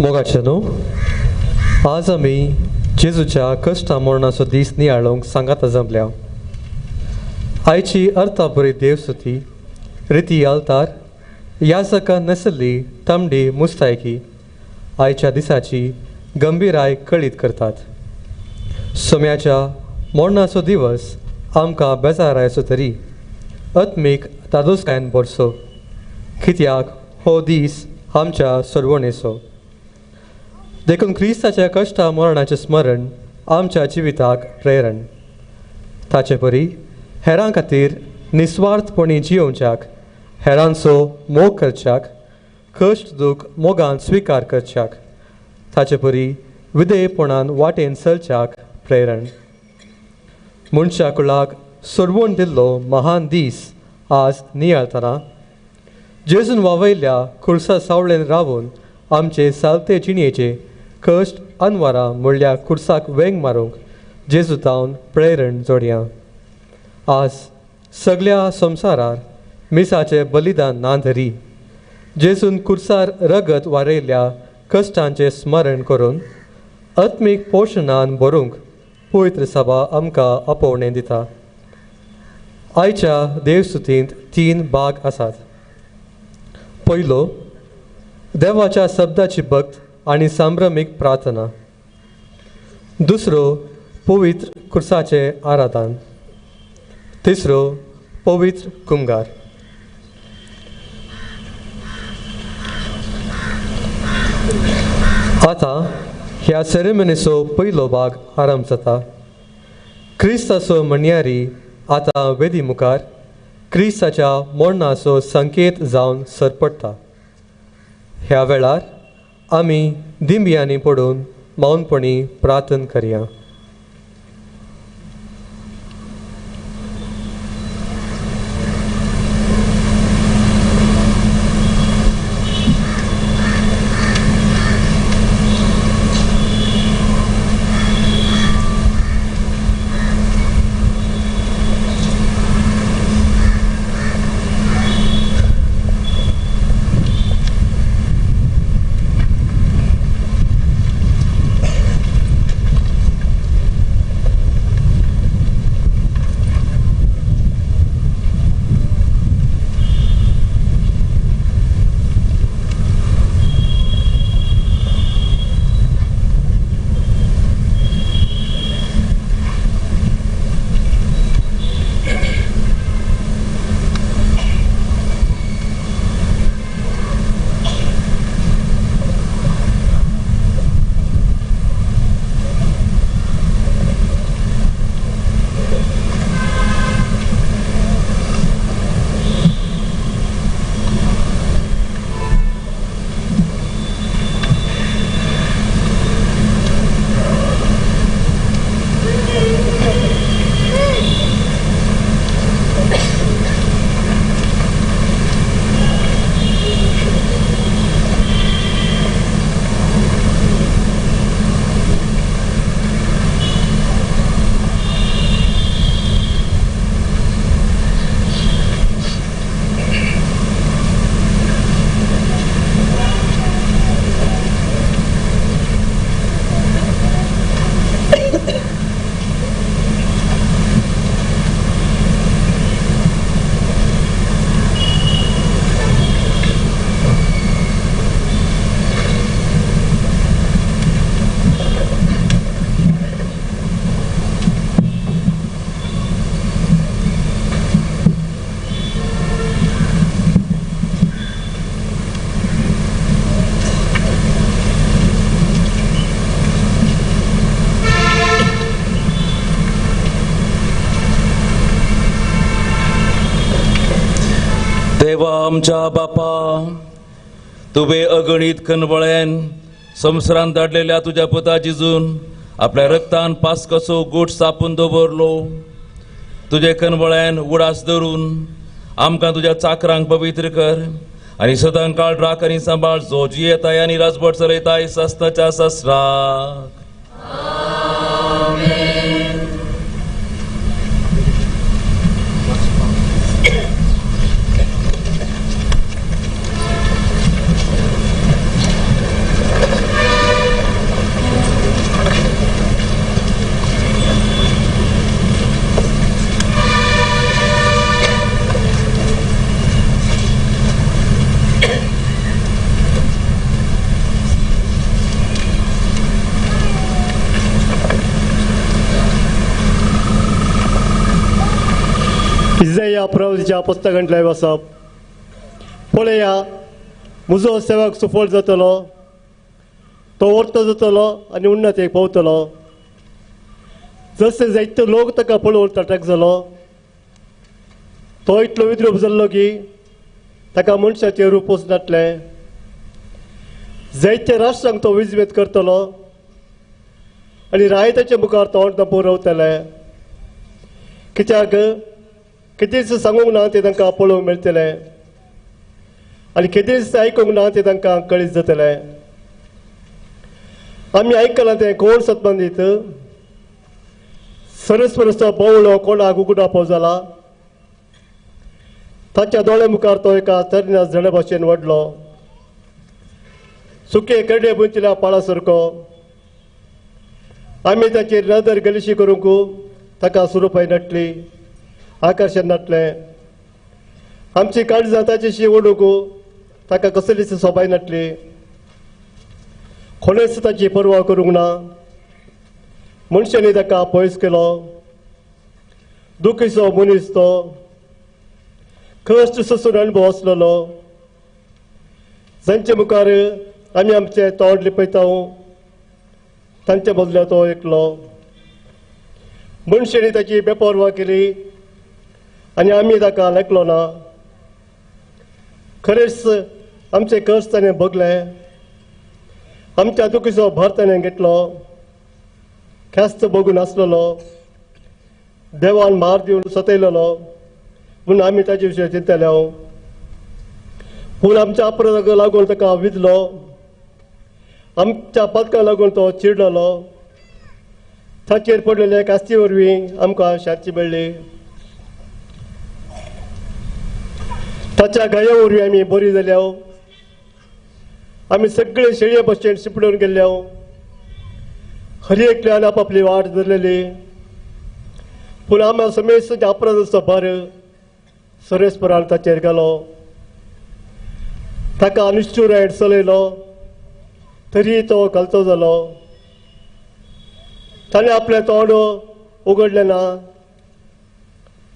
मोगाचे न्हू आज आमी जेजूच्या कश्टा मरणाचो दीस नियाळोंक सांगात जमल्या. आयची अर्थापुरी देवस्तुती रिती आल्तार याजकां नेसल्ली तांबडी मुस्तायकी आयच्या दिसाची गंभीराय कळीत करतात. सोम्याच्या मरणाचो दिवस आमकां बेजारायचो तरी आत्मीक तादुसकायेन भरसो, कित्याक हो दीस आमच्या सोडवणेचो. देखून क्रिस्ताच्या कश्टा मरणाचें स्मरण आमच्या जिविताक प्रेरण. ताचे परी हेरां खातीर निस्वार्थपणी जियोवच्याक, हेरांचो मोग करच्याक, कश्ट दूख मोगान स्विकार करच्याक, ताचे परी विधेयपणान वाटेन चलच्याक प्रेरण. मनशा कुळाक सोडवून दिल्लो महान दीस आज नियाळतना जेजून वावयल्ल्या खुर्सा सावळेन रावून आमचे सालते जिणेचे कश्ट अनवरां म्हणल्या खुर्साक वेंग मारूंक जेजूतावन प्रेरण जोडया. आज सगळ्या संवसारार मिसाचे बलिदान ना धरी जेजून खुर्सार रगत वारयल्ल्या कश्टांचें स्मरण करून आत्मीक पोशणान भरूंक पवित्र सभा आमकां आपोवणें दिता. आयच्या देवस्तुतींत 3 भाग आसात. पयलो देवाच्या शब्दाची भक्त आनी संभ्रमीक प्रार्थना. दुसरो पवित्र खुर्साचें आराधन. तिसरो पवित्र कुंभार. आतां ह्या सेरेमनीचो पयलो भाग आरंभ जाता. क्रिस्ताचो म्हणयारी आतां वेदी मुखार क्रिस्ताच्या मरणाचो संकेत जावन सरपडटा. ह्या वेळार आमी दिंबियांनी पडून मौनपणी प्रार्थना करया. देवा आमच्या बापा, तुवें अगणित कनबळेन संवसारांत धाडलेल्या तुज्या पुता जिजून आपल्या रक्तान पास्कसो गोठ सापून दवरलो. तुजे कनबळेन उडास धरून आमकां तुज्या चाकरांक पवित्र कर आनी सदां काळ राख आनी सांबाळ जो जियेताय आनी राजभट चलयताय सस्ताच्या सस्राक. नियमावलीच्या पुस्तकांतले वचप. पळया, म्हजो सेवक सफळ जातलो, तो वर्तो जातलो आनी उन्नतेक पावतलो. जसे जायते लोक ताका पळोवन तटक जालो, तो इतलो विद्रूप जाल्लो की ताका मनशाचें रूप वचनातलें. जायत्या राष्ट्रांक तो विजवेत करतलो आनी रायताच्या मुखार तोंड दापून रावतले. कित्याक कितेंच सांगूंक ना तें तांकां पळोवंक मेळटलें आनी कितेंच आयकूंक ना तें तांकां कळीत जातलें. आमी आयकलां तें कोण सत्मंदीत सरस्वरसो बोवळो कोणाक उगडापो जाला. ताच्या दोळे मुखार तो एका तरण्या जणे भाशेन वडलो, सुके करडे बुंचिल्या पाळा सारको. आमी ताचेर नदर गलिशी करूंक ताका सुरूपाय नटली, आकर्शण नटलें. आमची काळजां ताचेशी ओडूंक ताका कसलीच सोबाय नटली. कोणेच ताची परवा करूंक ना. मनशांनी ताका पयस केलो. दुखीचो मनीस तो, कश्ट सोसून अणभव आसलेलो. जांचे मुखार आमी आमचें तोंड लिपयता तांचे बदल्या तो एकलो. मनशांनी ताची बेपरवा केली आनी आमी ताका लेखलो ना. खरेंच आमचे कश्ट ताणें भोगले, आमच्या दुखीचो भर ताणें घेतलो. ख्यास्त बघून आसलेलो, देवान मार दिवन सतयलेलो म्हूण आमी ताचे विशीं चिंतले. पूण आमच्या अपराधाक लागून ताका विधलो, आमच्या पदकाक लागून तो चिडलेलो. ताचेर पडलेले कास्ती वरवीं आमकां शांती मेळ्ळी. ताच्या गाया वरवीं आमी बरी जाल्या. आमी सगळे शेळये भशेन शिपडून गेल्ल्या. हर एकल्यान आपापली वाट धरलेली. पूण आमी समेस्त अपराधाचो भार सरेस्परान ताचेर घालो. ताका निश्चुरायण चलयलो तरी तो घालतो जालो. ताणें आपलें तोंड उगडलें ना.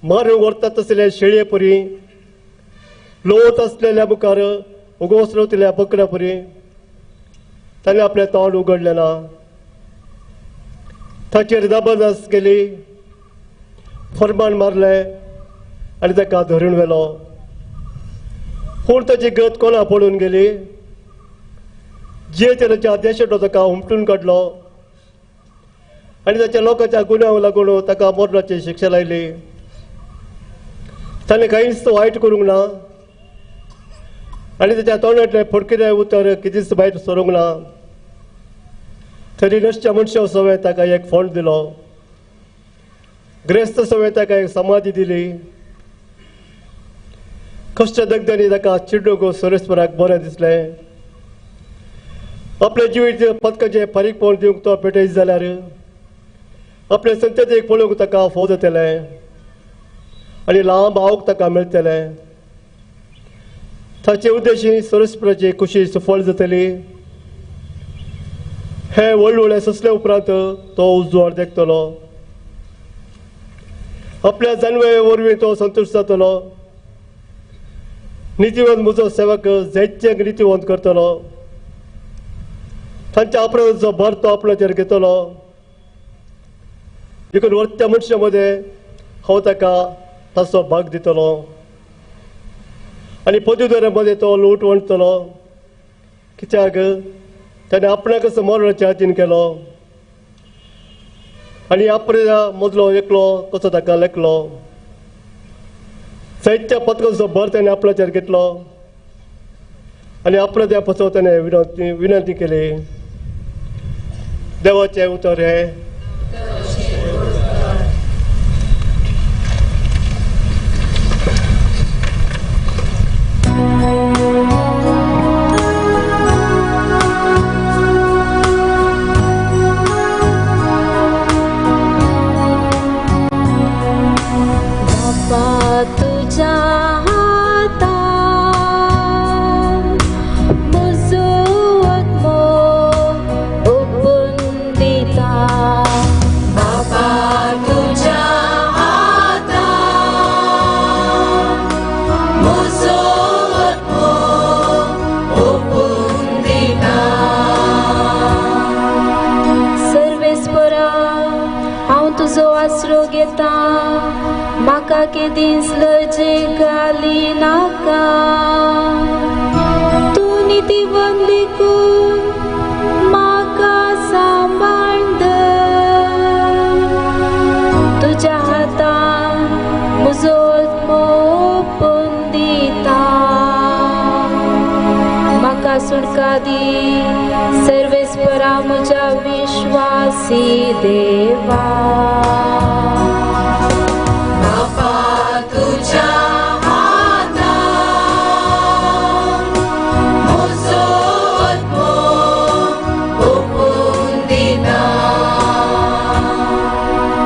मारूंक व्हरतात तसले शेळये परी, लोत आसलेल्या मुखार उगोस रावतल्या बकऱ्या परी ताणें आपलें तोंड उगडलें ना. ताचेर जबरदस्त केली, फरमान मारलें आनी ताका धरून व्हेलो. पूण ताची गत कोणा पडून गेली. जे ताच्या देशेटो ताका हुमटून काडलो आनी ताच्या लोकांच्या गुन्यांक लागून ताका मरणाची शिक्षा लायली. ताणें कांयच वायट करूंक ना आनी ताच्या तोंडांतलें फडकिरें उतर कितेंच वायट सरूंक ना. तरी नश्ट मनशा सवय ताका एक फंड दिलो. ग्रेस्त सवय ताका एक समाधी दिली. कश्ट दगदांनी ताका चिडूंक सरेस्पराक बरें दिसलें. आपले जिवीत पदकाचें फारीकपण दिवंक तो पेटयत जाल्यार आपले संततीक पळोवंक ताका फोव जातलें आनी लांब आवक ताका मेळटलें. ताचे उद्देशी सरेस्पराची खुशी सफळ जातली. हे व्हडले ससले उपरांत तो उजवाड देखतलो. आपल्या जानवे वरवीं तो संतुश्ट जातलो. नितीवंत म्हजो सेवक जायत्यांक नितीवंत करतलो. तांच्या अपराधाचो भर तो आपणाचेर घेतलो. देखून वर्त्या मनशा मदें हांव ताका ताचो भाग दितलो आनी पदवीधरा मदें तो लूट वणतलो. कित्याक ताणें आपणाकच मरणाच्या हातीन केलो आनी आपल्या मदलो एकलो कसो ताका लेखलो. जायत्या पदकाचो भर ताणें आपणाचेर घेतलो आनी आपल्या पासो ताणें विनंती केली. देवाचें उतर हें. तुझ्या हातात म्हजो आत्मो ओपून दिता. के दिसलजे गाली नाका तू नीती वंदिकू माका सांभाळद तुझ्या हातान मुजो मोपून दिता माका सुटका दी सर्वेस्परा म्हज्या विश्वासी देवा बापा तुझ्या हातान म्हजो आत्मो ओपून दिता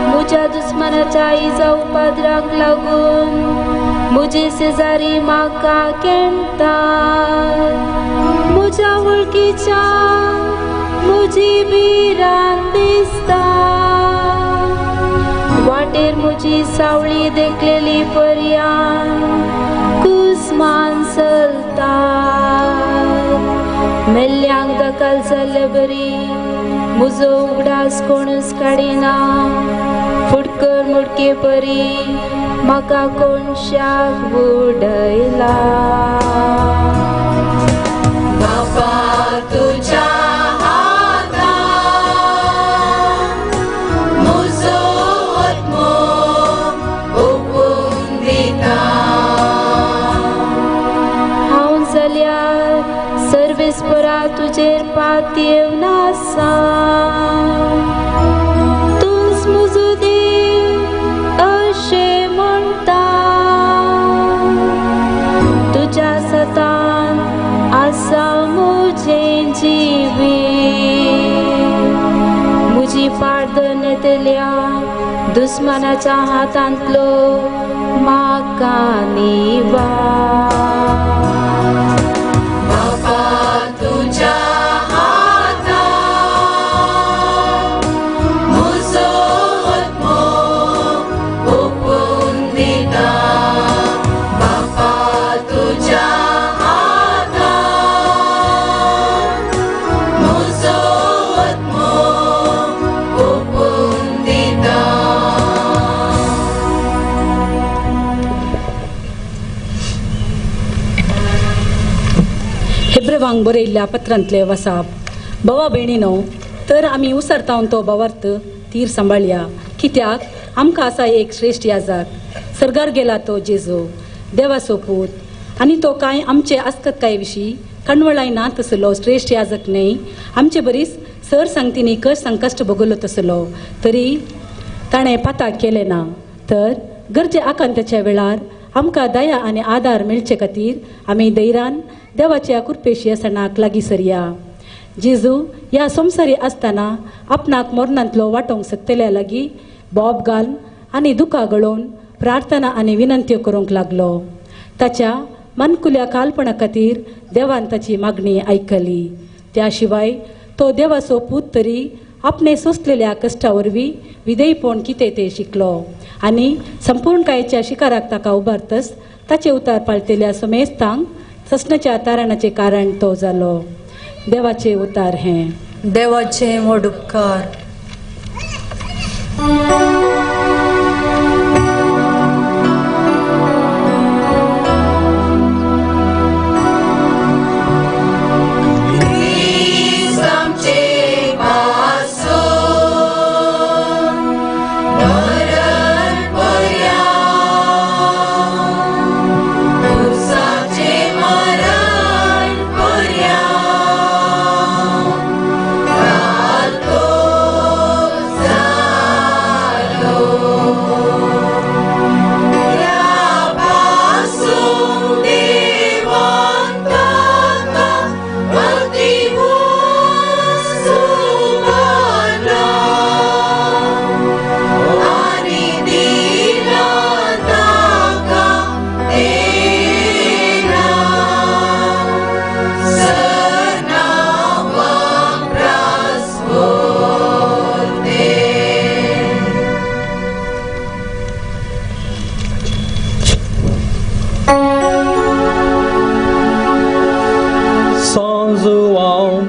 म्हज्या दुस्मनाच्या इजा उपद्राक लागून म्हजे शेजारी म्हाका केणटात म्हज्या वळखीच्या म्हजी भिरांत दिसता वाटेर म्हजी सावळी देखलेली पर्यान कुस्मान चलता मेल्ल्यांक दखल जाल्ले बरी म्हजो उगडास कोणूच काडिना फुडकर मुडके परी म्हाका कोणशाक उडयला बापा तुझ्या हातान म्हजो आत्मो ओपून दिता हांव जाल्यार सर्वेस्परा तुजेर पातयेवन आसा तूंच म्हजो देव अशें म्हणटा तुज्या सतान आसा म्हजें जिवीत म्हजी पाडदर नेतल्या दुस्मनाच्या हातांतलो म्हाका निवार बापा तुझ्या हातान म्हजो आत्मो ओपून दिता बापा तुझ्या हातान म्हजो आत्मो ओपून दिता हेब्रेवांक बरयल्ल्या पत्रांतले वसाप बवा भयणीनो तर आमी उसरतावन तो बवार्थ तीर सांबाळया कित्याक आमकां आसा एक श्रेश्ठ याजक सर्गार गेला तो जेजू देवाचो पूत आनी तो कांय आमचे आसकतकाये विशीं कणवळाय ना तसलो श्रेश्ठ याजक न्हय आमचे बरीच सर सांगतीनी संकश्ट भोगलो तसलो तरी ताणें पाताक केलें ना तर गरजे आकांताच्या वेळार आमकां दया आनी आदार मेळचे खातीर आमी धैर्यान देवाच्या कृपेशी सणाक लागीं सरया जेजू ह्या संवसारी आसतना आपणाक मरणांतलो वांटोवंक शकतल्या लागीं बोब घालन आनी दुखां गळोवन प्रार्थना आनी विनंत्यो करूंक लागलो ताच्या मनकुल्या कालपणा खातीर देवान ताची मागणी आयकली त्या शिवाय तो देवाचो पूत तरी आपणे सोंसलेल्या कश्टा वरवीं विधेयपण कितें तें शिकलो आनी संपूर्णकायेच्या शिकाराक ताका उबारतस ताचे उतार पाळतेल्या समेस्तांक ससनाच्या तारणाचे कारण तो जालो देवाचे उतार हें देवाचे व्हड उपकार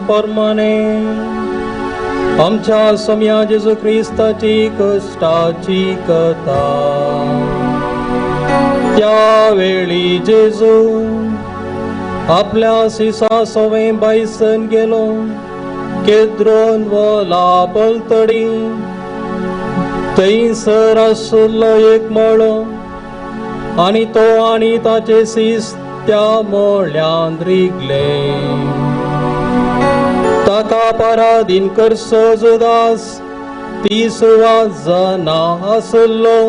परमाने आमच्या सम्या जेजू ख्रिस्ताची कष्टाची कथा त्यावेळी जेजू आपल्या सिसा सवे बायसन गेलो केद्रोन वला पलतडी थंयसर आसलो एक मळो आनी तो आनी ताचे सीस त्या मळ्यांत रिगले ताका पराधीन करचो जुदास 30 जाणां आसलो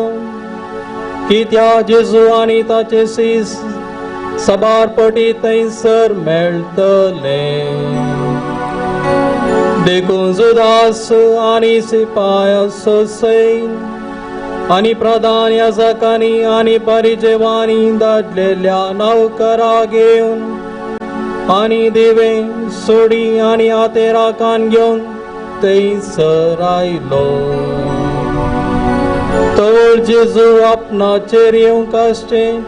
कित्या जेजू आनी ताचे सीस सबारपटी थंयसर मेळटले देखून जुदास आनी सिपाय सैन आनी प्रधान याजकांनी आनी परिचेवांनी धाडलेल्या नौकरा घेवन आनी दिवे सोडी आनी आतेराकान घेवन थंयसर आयलो तवळ जेजू आपणाचेर येवंक आसचें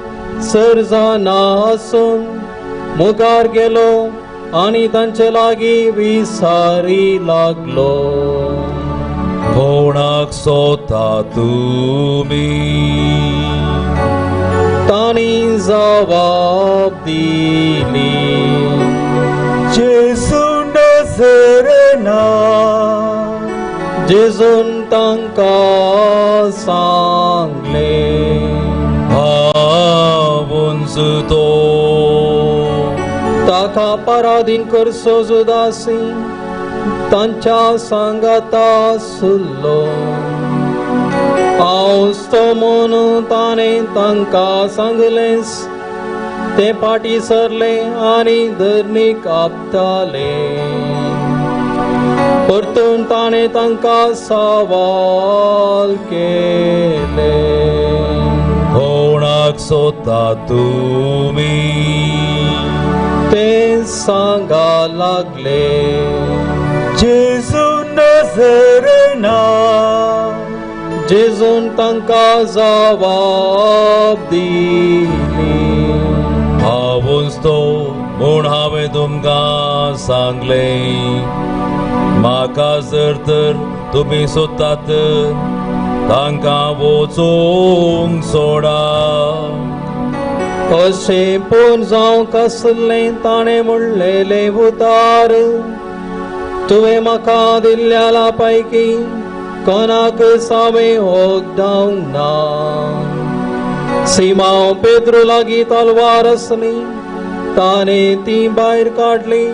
सर्जाना आसून मुखार गेलो आनी तांचे लागीं विसारी लागलो कोणाक सोदता तुमी तांणी जबाब दिली जेजू नजरेना जेजून तांकां सांगले हांवूच तो ताका पराधीन करचो जुदासी तांच्या सांगात आसलो हांवच तो म्हणून ताणें तांकां सांगलेंस ते फाटी सरले आनी धरणीक आपताले परतून ताणें तांकां सवाल केले कोणाक सोदता तुमी ते सांगा लागले जेजू नजरेना जेजून तांकां जबाब दिली हांवूच तो म्हूण हांवें तुमकां सांगलें म्हाका जर तर तुमी सोदतात तांकां वचूंक सोडा अशें पूण जावंक आसलें ताणें म्हणलेलें उतार तुवें म्हाका दिल्ल्या पैकी कोणाक सावे होगडावंक ना सिमांव पेद्रू लागीं तलवार आसली ताणें ती भायर काडली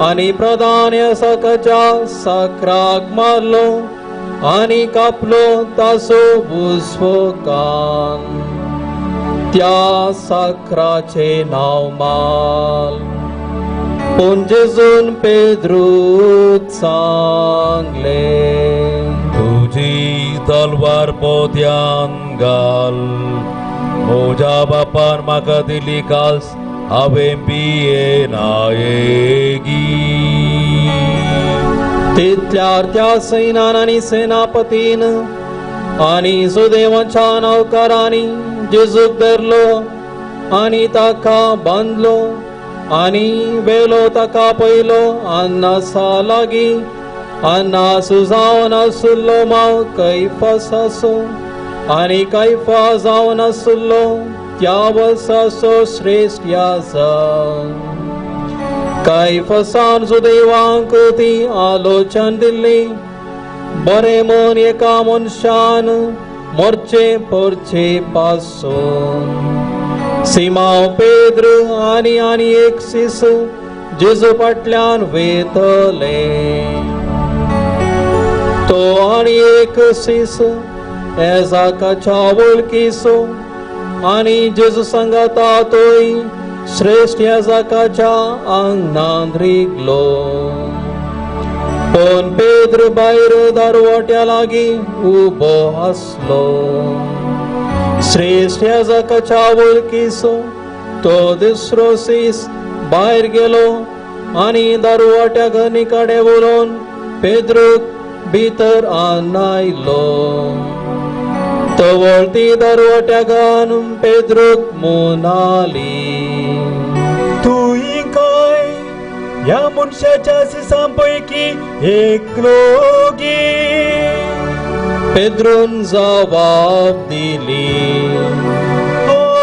आनी प्रधान याजकाच्या साकराक मारलो आनी कापलो ताचो भुस्वो कान त्या साकराचे नांव माल पूण जेजून पेद्रूक सांगले तुजी तलवार पोत्यान घाल म्हज्या बापान म्हाका दिली कास हांवें पियेना तितल्यार त्या सैनान आनी सेनापतीन आनी सुदेवाच्या नौकरांनी जेजूक धरलो आनी ताका बांदलो आनी वेलो ताका पयलो अन्नासा लागीं अन्ना सुजावन आसुल्लो माव कैफास आसो आनी कैफा जावन आसुल्लो त्या वर्साचो श्रेष्ठ याजक कैफसान सुदैवांक ती आलोचन दिल्ली बरे मन एका मनशान मोर्चे परचे पासून सिमांव पेद्र आनी एक सीस जेजू फाटल्यान वेतले तो आनी एक सीस याजकाच्या वळखीचो आनी जेजू सांगता तोय श्रेष्ठ याजकाच्या आंगणांत रिगलो पण पेद्र भायर दारवाट्या लागीं उबो आसलो श्रेष्ठ याजकाच्या वळखीचो तो दुसरो सीस भायर गेलो आनी दारवाट्या घनी कडेन उलोवन पेद्रूक भितर आनायलो तवळ ती दारवाट्या घालून पेद्रूक म्हणाली तुई काय ह्या मनशाच्या सिसांपैकी एकलो गे पेद्रून जबाब दिली हय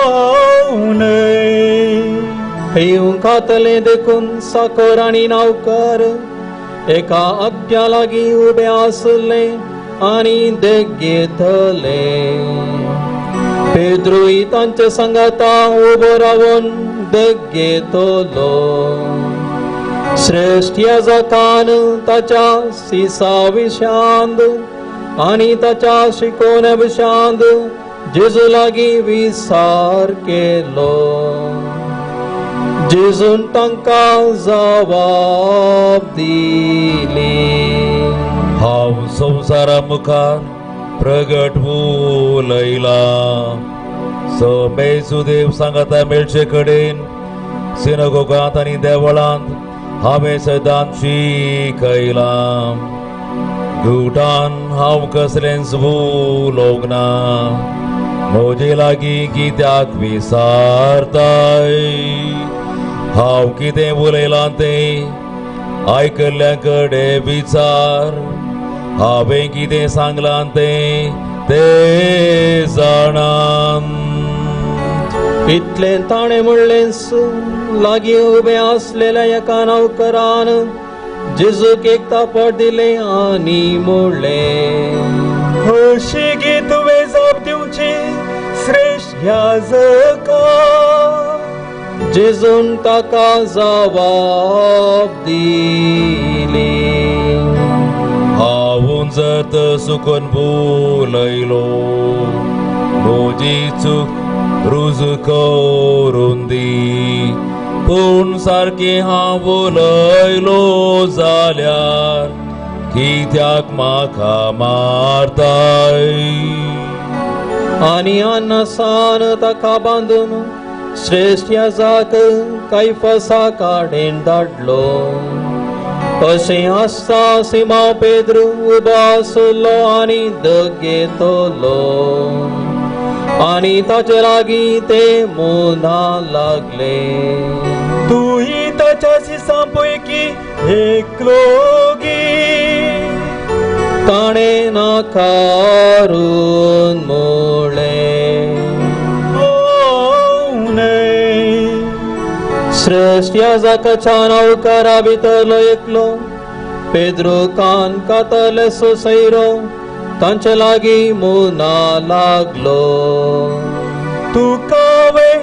येऊन खातले देखून साखर आणि नावकार एका आत्या लागी उबे आसले आणि देग घेतले. पेद्रूय तांच्या संगाता उबो रावून देग घेतलो. श्रेष्ठ याजकान ताच्या सिसा विशांद आणि ताच्या शिकोवण्या विशांद जेजू लागी विसार केलो. जेजून तांका जबाब दिली. हांव संवसारा मुखार प्रगट उलयला. मेजुदेव सांगाता मेळचे कडेन सिनगोगांत आनी देवळांत हांवें सदांच शिकयला. गुटान हांव कसलेंच उलोवंक ना. म्हजे लागीं कित्याक विसारताय? हांव कितें उलयलां तें आयकल्ल्या कडेन विचार. हांवें कितें सांगलां तें जाणां. इतलें ताणें म्हणलेंच लागीं उबे आसलेल्या एका नौकरान जेजूक एक तापट दिले आनी म्हणलें, हरशीं तुवें जाप दिवची श्रेष्ठ याजका. जेजून ताका जबाब दिली. हांव जर चुकून उलयलो म्हजी चूक रुजू करून दी. पूण सारकें हांव उलयलो जाल्यार कित्याक म्हाका मारताय? आनी अन्नसान ताका बांदून श्रेष्ठ याजक कैफसा काडेन धाडलो. अशें आसता सिमोन पेद्रू उबो आसलो आनी देग घेतलो. आनी ताचे लागीं ते म्हणूंक लागले, तूंय ताच्या सिसां पैकी एकलो गी. ताणें नाकारून म्हणलें, श्रेष्ठ याजकाच्या नौकरा भितरलो एकलो पेद्रू कान कातले सोसैरो तांचे लागीं म्हणूंक लागलो, तुका हांवें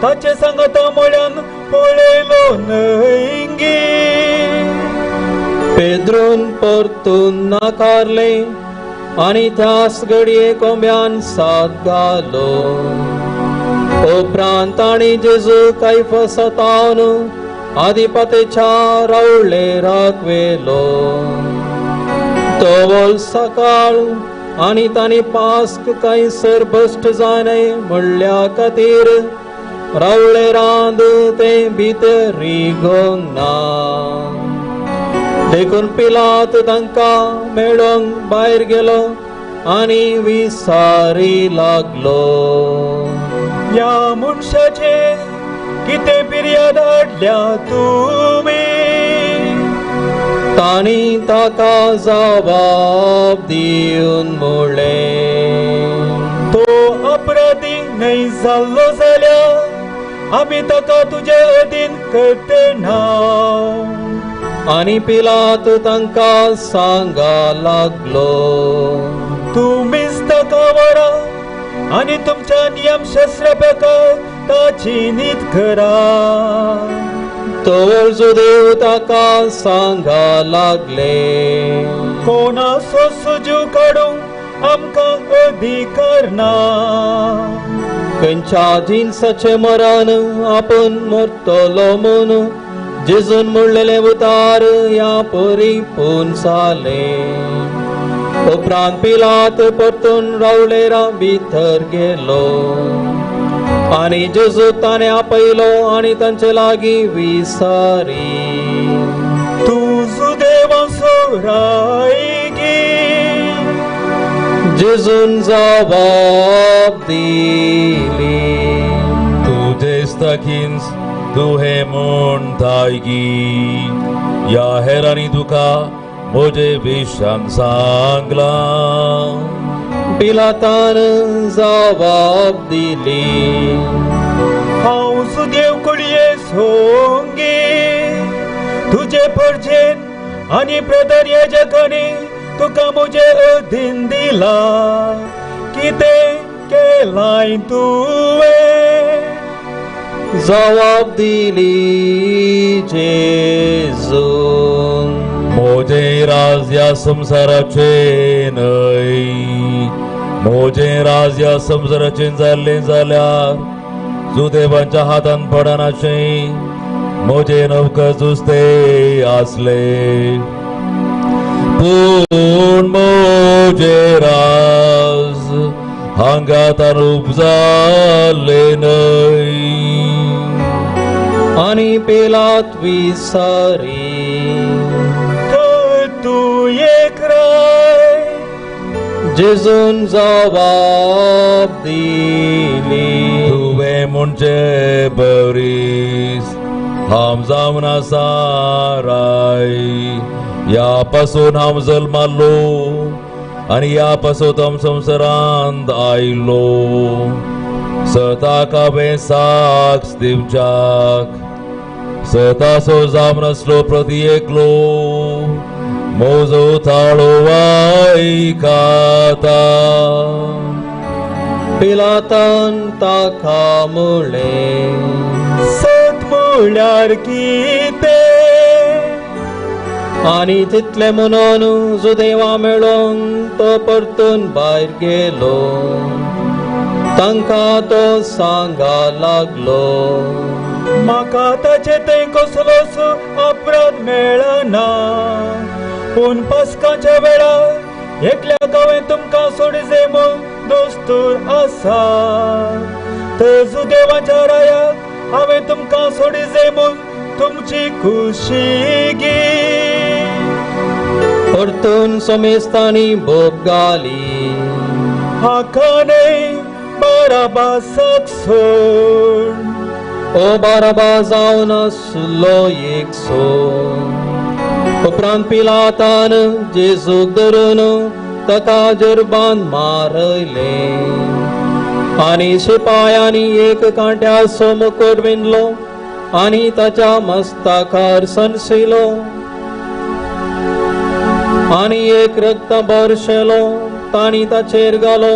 ताचे सांगाता म्हळ्यान पळयलो न्हय गे. पेद्रून परतून नाकारले आनी त्याच घडये कोंब्यान साथ घालो. उपरांत ताणी जेजू कैफसा तावन आदिपतेच्या रावळेराक व्हेलो. तोवल सकाळ आनी तांणी पास्क कैसर भश्ट जायना म्हणल्या खातीर रावळेरांत ते भितर रिगोंक ना. देखून पिलात तांकां मेळोंक भायर गेलो आनी विसारी लागलो, ह्या मनशाचे कितें फिर्याद हाडल्या तुमी? तांणी ताका जबाब दिवन म्हणलें, तो अपराधी न्हय जाल्लो जाल्यार आमी ताका तुजे अधीन करतना. आनी पिलात तांकां सांगा लागलो, तुमीच ताका व्हरा आनी तुमच्या नियमशास्त्रा प्रकार ताची नीत करा. तोवर जुदेव ताका सांगा लागले, कोणाचो सुजू काडूंक आमकां अधिकार ना. खंयच्या जिन्साचे मरण आपूण मरतलो म्हूण जेजून म्हणलेले उतार ह्या परिपूर्ण जाले. उपरांत पिलात परतून रावळेरा भितर गेलो आनी जेजू ताणें आपयलो आनी तांचे लागीं विसारी, तूं जुदेवाचो राय गे. जेजून जबाब दिली, तुजेच ताकींच तूं हें म्हणटाय गी. ह्या हेरांनी तुका म्हजे विशयान सांगलां. पिलातान जबाब दिली, हांव सुदेव कडये सोंगी तुझे परजेन आनी प्रधान याजकांनी तुका म्हजे अधीन दिला. कितें केलाय तुवें? जबाब दिली जेजून, मोजे राज या संसाराचे न्हय, मोजे राज या संसाराचे जाल्ले जाल्यार सुदैवांच्या हातान पडनाशे मोजे नौकर जुस्ते आसले. पूण मोजे राज हांगा तारूप जाल्ले न्हय. आनी पिलात विसारी, तूं एक राय? जेजून जबाब दिली, तुवें म्हणचे बरीस हांव जावन आसा राय. या पासून हांव जल्मालो आनी या पासून हांव संवसारांत आयलो. सताक हांवें साक्ष दिवच्याक सतासो जावन आसलो प्रती एकलो मोजो थाळो आयकाता. पिलातान ताका म्हणलें, सत म्हणल्यार कितें? आनी तितले म्हणून सुदैवा मेळोवन तो परतून भायर गेलो. तांकां तो सांगा लागलो, म्हाका ताचे थंय कसलोच अपराध मेळना. पूण पास्काच्या वेळार एकल्याक हांवें तुमकां सोडचे म्हूण दोस्तूर आसा. तर सुदैवाच्या रायाक हांवें तुमकां सोडचे म्हूण तुमची खुशी घे. परतून समेस्तांनी बोब घाली, हाका न्हय बाराबासाक सोड. ओ बाराबा जावन आसलो एकसो. उपरांत पिलातान जेजूक धरून ताका जरबान मारयले. आनी शिपायांनी एक कांट्याचो मुकुट विणलो आनी ताच्या मस्तकार सणसिलो. आनी एक रक्त बरशेलो तांणी ताचेर घालो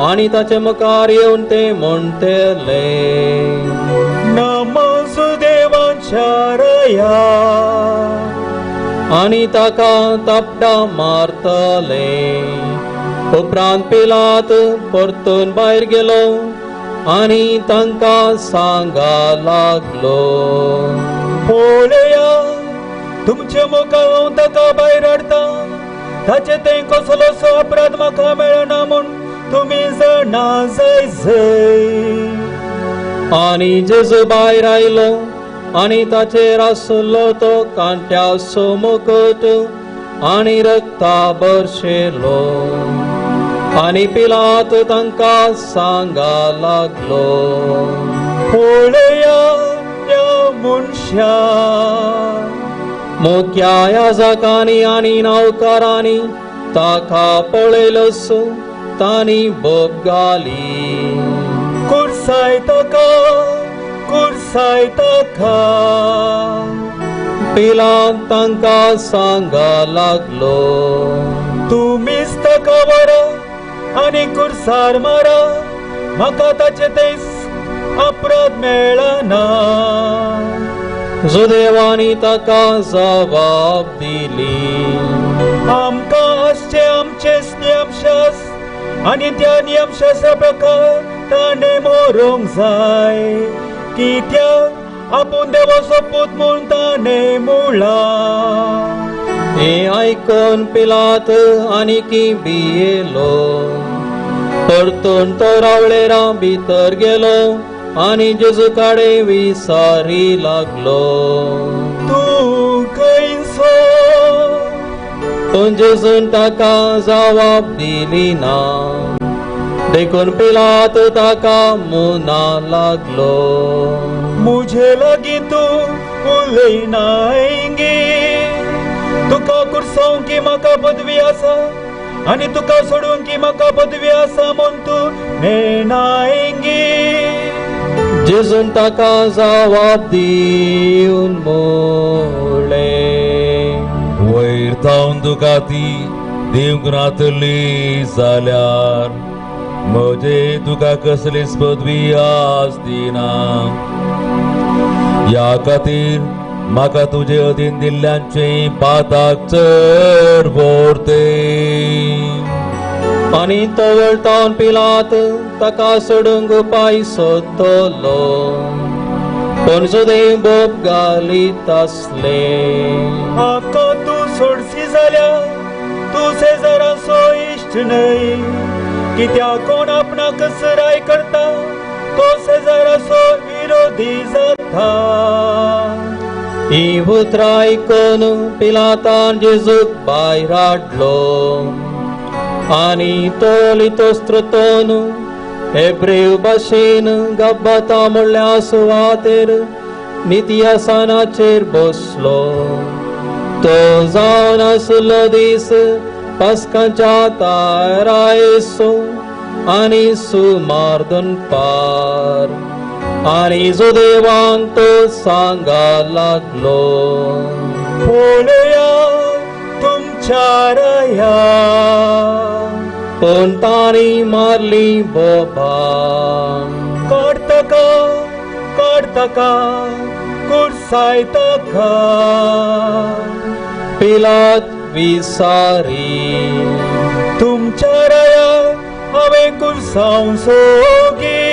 आनी ताचे मुखार येवन ते म्हणटले, नमोसुदेवाच्या राया. आनी ताका तापडा मारतले. उपरांत पिलात परतून भायर गेलो आनी तांकां सांगा लागलो, पळया तुमचे मुखार हांव ताका भायर हाडटा. ताचे थंय कसलोसो अपराध म्हाका मेळना म्हूण तुमी जाणा जाय. आनी जेजू भायर आयलो आनी ताचेर आसलो तो कांट्याचो मुकुट आनी रक्ता बरशेलो. आनी पिलात तांकां सांगा लागलो, पळया त्या मनशा. मुख्या याजकांनी आनी नौकरांनी ताका पळयलोस तांणी बोब घाली, कुर्साय ताका, कुर्साय ताका. पिलात तांकां सांगा लागलो, तुमीच ताका व्हरा आनी कुर्सार मारा. म्हाका ताचे थंय अपराध मेळना. सुदैवानी ताका जबाब दिली, आमकां आसचे आमचे नियमशास आनी त्या नियमशास्त्रा प्रकार ताणें मरूंक जाय. कित्याक आपूण देवाचो पूत म्हूण ताणें म्हणला. हें आयकून पिलात आनीकी भियेलो. परतून तो रावळेरा भितर गेलो आनी जेजू काडे विसारी लागलो, तूं खंयचो? पूण जेजून ताका जबाब दिली ना. देखून पिलात ताका मुना लागलो, मुझे लागीं तूं उलयनाय गे. तुका कुर्सांव की म्हाका पदवी आसा आणि तुका सोडून की म्हाका पदवी आसा म्हूण तूं नेणायंगी. जेजून ताका जबाब दिवन म्हळें, वयर थावन तुका ती दिवंक नातली जाल्यार म्हजे तुका कसलीच पदवी आसदिना. ह्या खातीर म्हाका तुजे अधीन दिल्ल्यांचे पाताक चड व्हरते. आणि तो वळतावन पिलात ताका सोडूंक उपाय सोदतलो, पण सुदैव बोब घालीत आसले. म्हाका तूं सोडसी जाल्यार तूं सेजाराचो इश्ट न्हय, कित्याक कोण आपणाक सराय करता तो सेजाराचो विरोधी जाता. ही उतरां आयकून पिलातान जेजूक भायर हाडलो आणि तो लितोस्त्रोतोन हेब्रेव भाशेन गब्बाता म्हणल्या सुवातेर नित्यासनाचेर बसलो. तो जावन आसलो दीस पास्काच्या तारायेचो आणि सुमार दनपार. आणि सुदैवान तो सांगा लागलो, पळया तुमच्या राया. पण ताणी मारली बोबां. काडतका कुर्साय ताका. पिलात विसारी, तुमच्या राया हांवें कुर्सांव सोगी.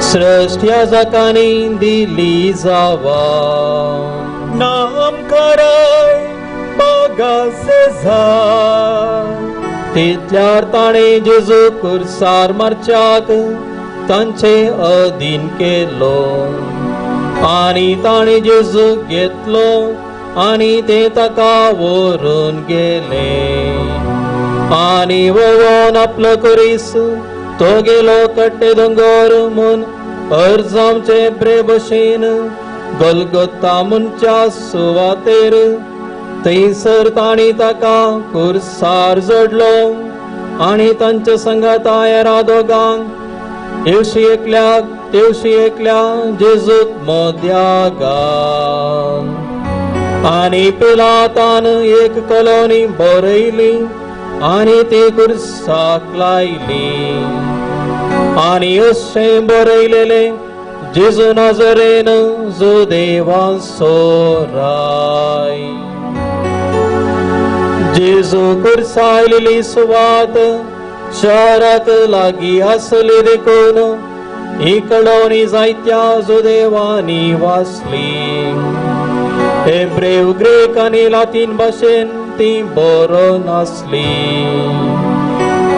श्रेष्ठ याजकांनी दिली जावा. ना आमकां राय बागा सेजार. तितल्यार ताणें जेजू कुर्सार मारच्याक तांचे अधीन केलो. आणि ताणें जेजू घेतलो आणि ते ताका व्हरून गेले. आणि वळोन आपलो कुरीस तो गेलो कट्टे दोंगर म्हूण अर्जामचे ब्रे भशेन गलगोता म्हणच्या सुवातेर. थंयसर ताणी ताका कुर्सार जोडलो आणि तांच्या संगात येरा दोगांक तेवशी एकल्या जेजूक मोद्या घाल. आणि पिलातान एक कलोनी बरयली आणि ती कुर्साक लायली. आणि अशें बरयलेले, जेजू नाजरेन जो देवाचो राय. जेजू कुर्सायलेली सुवात शहराक लागीं आसली देखून ही कळोवणी जायत्या जुदेवांनी वाचली. हेब्रेव, ग्रीक आनी लातीन भाशेन ती बरोवन आसली.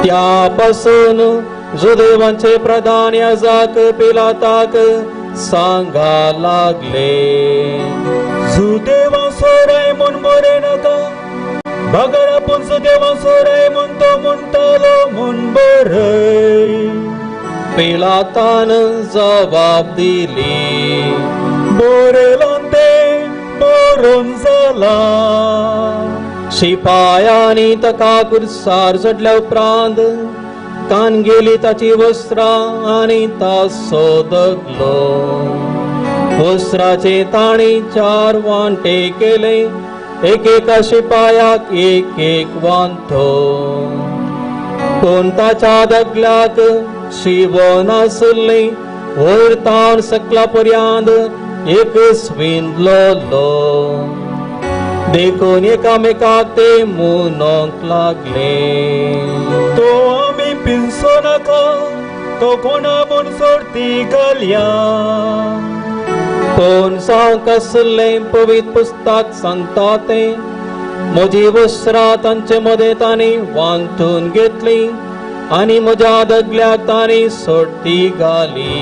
त्या पासून जुदेवांचे प्रधान याजक पिलाताक सांगा लागले, सुदेवाचो राय म्हूण बरें नाका, भागर आपूण सुदेवाचो राय म्हूण तो म्हणटालो म्हूण बरय. पिलातान जबाब दिली, बरयलां तें बरोवन जाला. शिपायांनी ताका कुर्सार जोडल्या उपरांत कान गेली ताची वस्त्रां आनी ता सोदकलो. वस्त्राचे ताणी 4 वांटे केले, एकेका शिपायाक एक वांटो. पूण ताच्या दगल्याक शिवो नासली, वयर तावन सकला पर्यंत एक स्विंदलो. देखून एकामेकाक ते मुनोंक लागले. तो आमी पिंसो नाका, तो कोणा म्हूण सोडती घालया. पूण सांग कसलें पवित्र पुस्तक सांगता ते, म्हजी वस्त्रां तांचे मदें तांणी वांटून घेतली आनी म्हज्या दगल्याक तांणी सोडती घाली.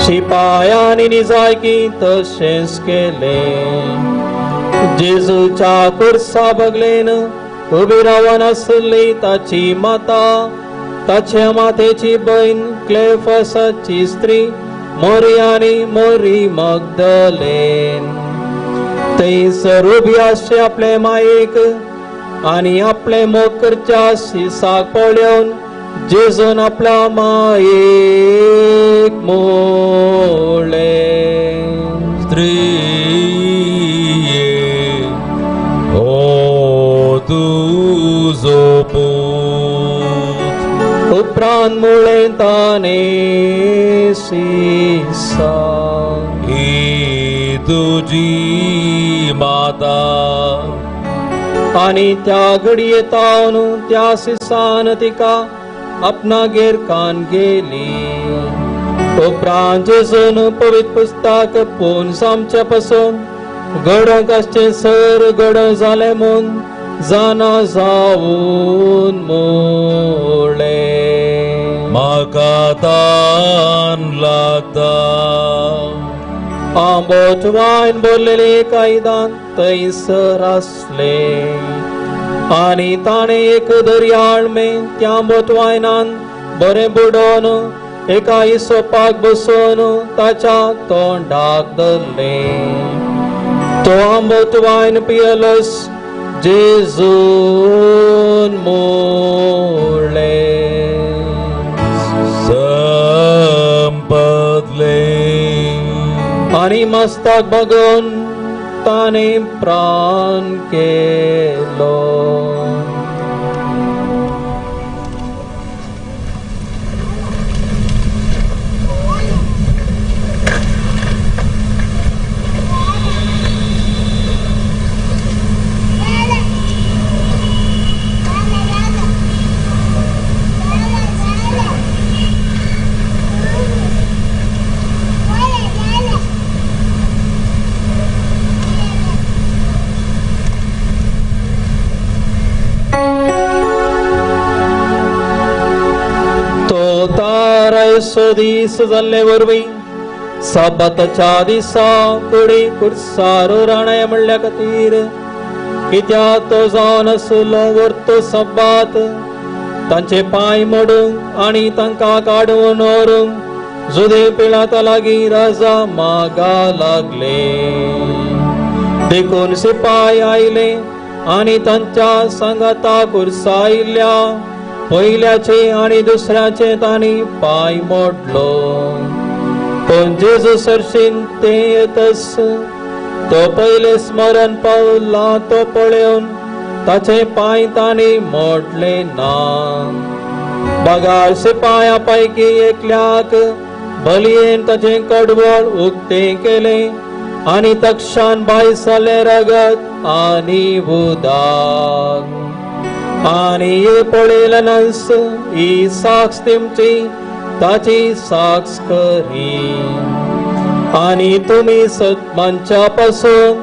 शिपायांनी निजायकी तशेंच केलें. जेजूच्या कुर्सा बगलेन उबी रावन आसली ताची माता, ताचे मातेची बहीण क्लेफसाची स्त्री मोरी आनी मोरी मगदलेन. थंयसर उबी आसचे आपले मायेक आणि आपले मोकरच्या शिसाक पळोवन जेजून आपल्या मायेक मोळले. स्त्रिये हो तुझो पूत. उपरांत मुळे ताने शिसा ही तुझी माता. आणि त्या घडये तावन त्या शिसान तिका आपणागेर कान गेली. उपरांत जेजून पवित्र पुस्तक पोन सामच्या पासून गडक आसचे सर गड जाले म्हूण जाना जावन मोळे. म्हाका तान लागता. आंबट वायन भरलेले कायदान थंयसर आसले. आणि ताणे एक दर्याळमे त्या आंबट वायनान बरें बुडोवन एका हिसोपाक बसोवन ताच्या तोंडाक धरले. तो आंबट वायन पियलस जेजून मोळ्ळे. संपतले. आणि मस्तक बघून ताने प्राण केलो. दीस जाल्ले वरवीं साबाताच्या दिसा कुडी कुर्सार राणे म्हणल्या खातीर कित्याक तो जावन आसलो वर्तो साबात तांचे पाय मोडूंक आणि तांकां काडून व्हरूंक जुदे पिलाता लागीं राजा मागा लागले. देखून सिपाय आयले आणि तांच्या सांगाता कुर्सायिल्ल्या पयल्याचे आणि दुसऱ्याचे तांणी पाय मोडलो. पण जेजू सरशीन ते येतस तो पयले स्मरण पावला तो पळोवन ताचे पाय तांणी मोडले ना. बगार सिपाया पैकी एकल्याक बलयेन ताचे कडवळ उक्ते केले आणि तक्षान भायर सरले रगत आणि उदक. आणि हे पळयलनस ही साक्ष तेमची ताची साक्ष करी. आणि तुम्ही मंचा पासून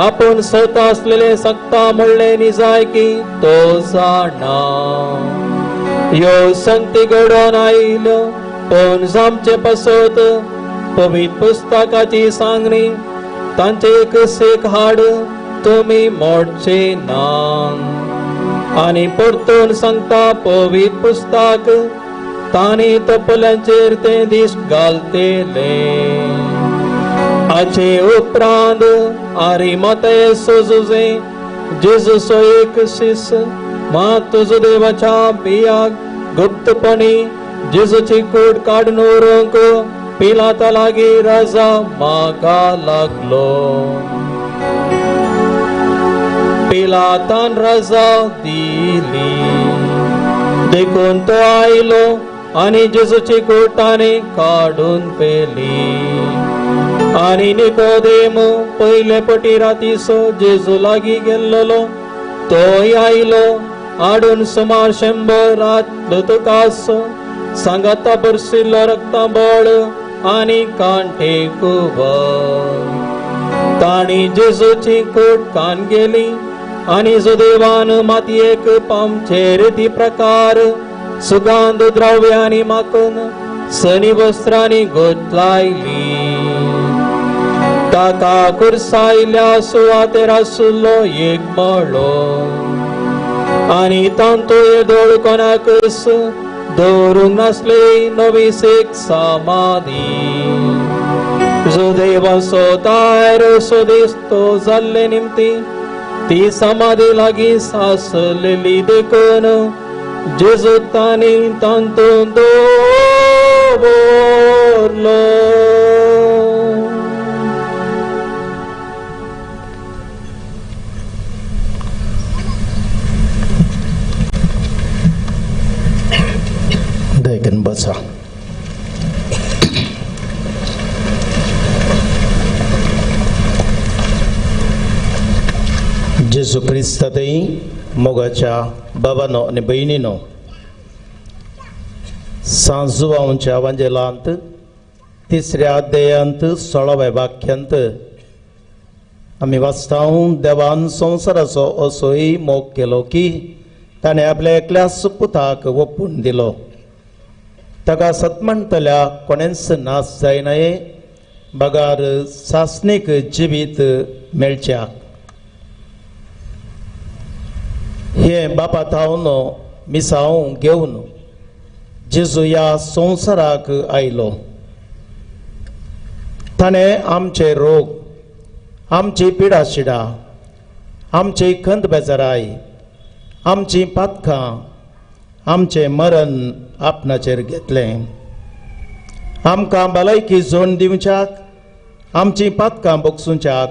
आपण सत असलेले सक्ता म्हणले निजाय की तो जाणा. ह्यो संती घडोवन आयल्यो पण जामचे पासत पवित्र पुस्तकाची सांगणी तांचे एक सेक हाड तुम्ही मोडचे ना. आणि परतून सांगता पवित्र पुस्तक तांणी तपल्यांचेर ते दिश्ट घालतेले. हाचे उपरांत आरिमाथाये सोजुजे जेजूचो एक शिस मात तुजो देवाच्या बियाक गुप्तपणी जेजूची कूड काडून व्हरूंक पिलाता लागीं राजा मागा लागलो. पिलातान राजा दिली. देखून तो आयलो आणि जेजूची कूड ताणे काडून पेली. आणि निकोदेम पयले पटी रातीचो जेजू लागीं गेल्लो तोय आयलो. आडून सुमार 100 रात तुकासो सांगाता बरसिल्लो रक्ताबळ आणि कांठे कुंवर. ताणी जेजूची कूड कान गेली आणि सुदैवान मातयेक पामचेर ती प्रकार सुगंध द्रव्यांनी माखून सनी वस्त्रांनी घोटलायली. ताका कुर्सायिल्ल्या सुवातेर आसलो एक मळो आणि तांतो येदोळ कोणाकच दवरूंक नासली नवी सेक समाधी. जो देवाचो तायर सो दिसतो जाल्ले निमती ती समाधी लागी सासलेली देखून जेजू तांणी तांतून दवरलो. देखन बसा. जेजू क्रिस्तातही मोगाच्या बाबानो आणि बहिणीनो, सांजुवांच्या वांजेलांत तिसऱ्या अध्यायांत 16व्या वाक्यांत आमी वाचतां, देवान संवसाराचो असोय मोग केलो की ताणें आपल्या एकल्याच पुताक ओपून दिलो, ताका सतमणतल्या कोणेंच नाश जायनाये, बगार सासणीक जिवीत मेळच्याक. हे बापा थावन मिसाव घेवन जेजू ह्या संवसाराक आयलो. ताणें आमचे रोग, आमची पिडाशिडा, आमची खंत बेजाराय, आमची पातकां, आमचे मरण आपणाचेर घेतलें. आमकां भलायकी जोड दिवच्याक, आमची पातकां बोगसूच्याक,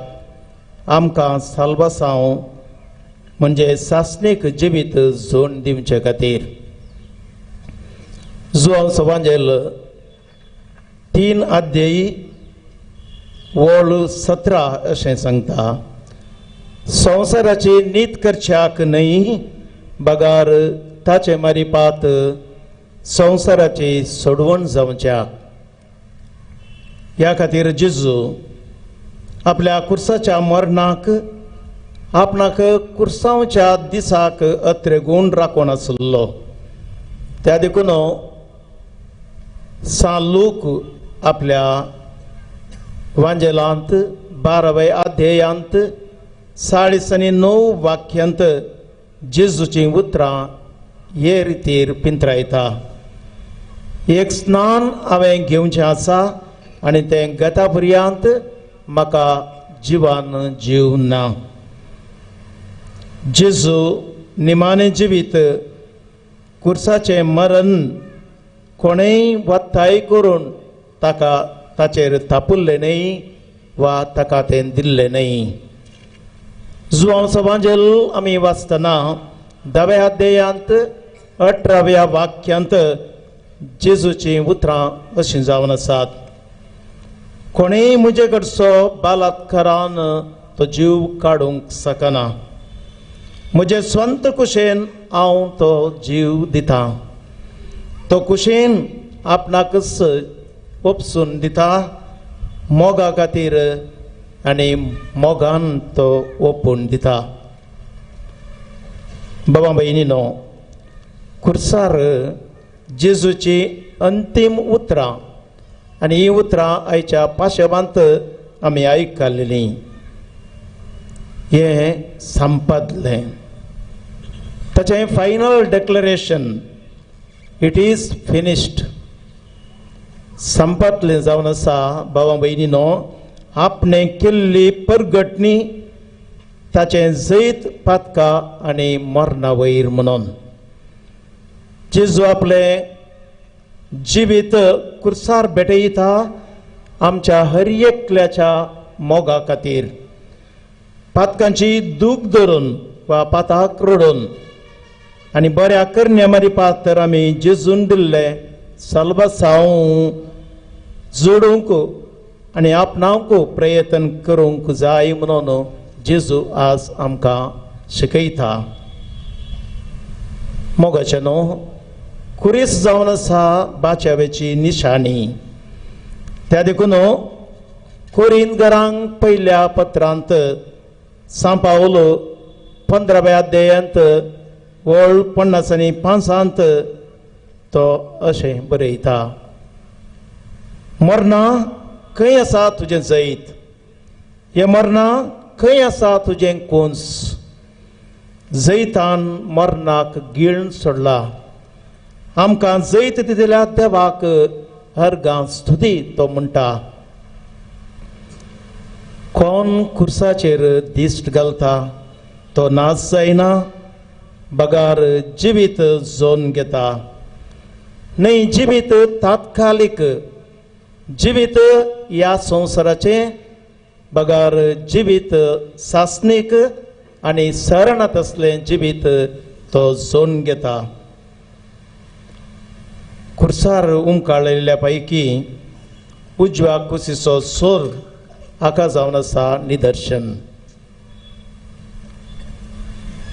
आमकां साल्वासांव म्हणजे सासणीक जिवीत जोड दिवचे खातीर. जुआंव वांजेल 3 अध्यायी वळ 17 अशें सांगता, संवसाराची नीत करच्याक न्हय, बगार ताचे मारिपात संवसाराची सोडवण जावच्याक. ह्या खातीर जेजू आपल्या कुर्साच्या मरणाक आपणाक कुर्सांवच्या दिसाक अत्रेगूण राखून आसलो. त्या देखून लूक आपल्या वांजेलांत 12व्या अध्यायांत 9:9 वाक्यांत जेजूची उतरां हे रितीर पिंतरायता. एक स्नान हांवें घेवचें आसा आनी तें गता पर्यंत म्हाका जिवान जीव ना. जेजू निमाणें जिवीत कुर्साचें मरण कोणेय वत्ताय करून ताका ताचेर थापुल्लें न्हय वा ताका तें दिल्लें न्हय. जुआंव वांजेल आमी वाचतना 10व्या अध्यायांत 18व्या वाक्यांत जेजूची उतरां अशीं जावन आसात. कोणेय म्हजे कडचो बलात्कारान तो जीव काडूंक शकना. म्हजे स्वंत कुशेन हांव तो जीव दितां. तो कुशेन आपणाकच ओपसून दिता मोगा खातीर आनी मोगान तो ओपून दिता. बाबा भयणीनो, कुर्सार जेजूची अंतीम उतरां आनी ही उतरां आयच्या पाशवांत आमी आयकल्लीं. हें संपतलें. ताचें final declaration, it is finished. संपतलें जावन आसा. बाबा भयणीनो, आपणें केल्ली परगटणी ताचें जैत पातकां आनी मरणा वयर म्हणून जेजू आपलें जिवीत कुर्सार भेटयता आमच्या हर एकल्याच्या मोगा खातीर. पातकांची दूख धरून वा पाताक रडून आनी बऱ्या करण्या मारिपाक तर आमी जेजून दिल्ले साल्वासांव जोडूंक आनी आपणावंक प्रयत्न करूंक जाय म्हणून जेजू आज आमकां शिकयता. मोगाचे न्हू, कुरीस जावन आसा बाच्यावेची निशाणी. त्या देखून कोरिंथीयांक पयल्या पत्रांत सांत पावल 15व्या अध्यायांत वळ 50 तो अशें बरयता, मरणा खंय आसा तुजें जैत? हे मरणा खंय आसा तुजें कोंस? जैतान मरणाक गिळून सोडला. आमकां जैत दिल्या देवाक हरगां स्तुती तो म्हणटा. कोण कुर्साचेर दिश्ट घालता तो नाश जायना बगार जिवीत जोन घेता न्हय जिवीत तात्कालिक जिवीत ह्या संवसाराचे बगार जिवीत सासनीक आनी शरणात असलें जिवीत तो जोन घेता खुर्सार उमकाळिल्ल्या पैकी उजव्या कुशीचो सोर हाका जावन आसा निदर्शन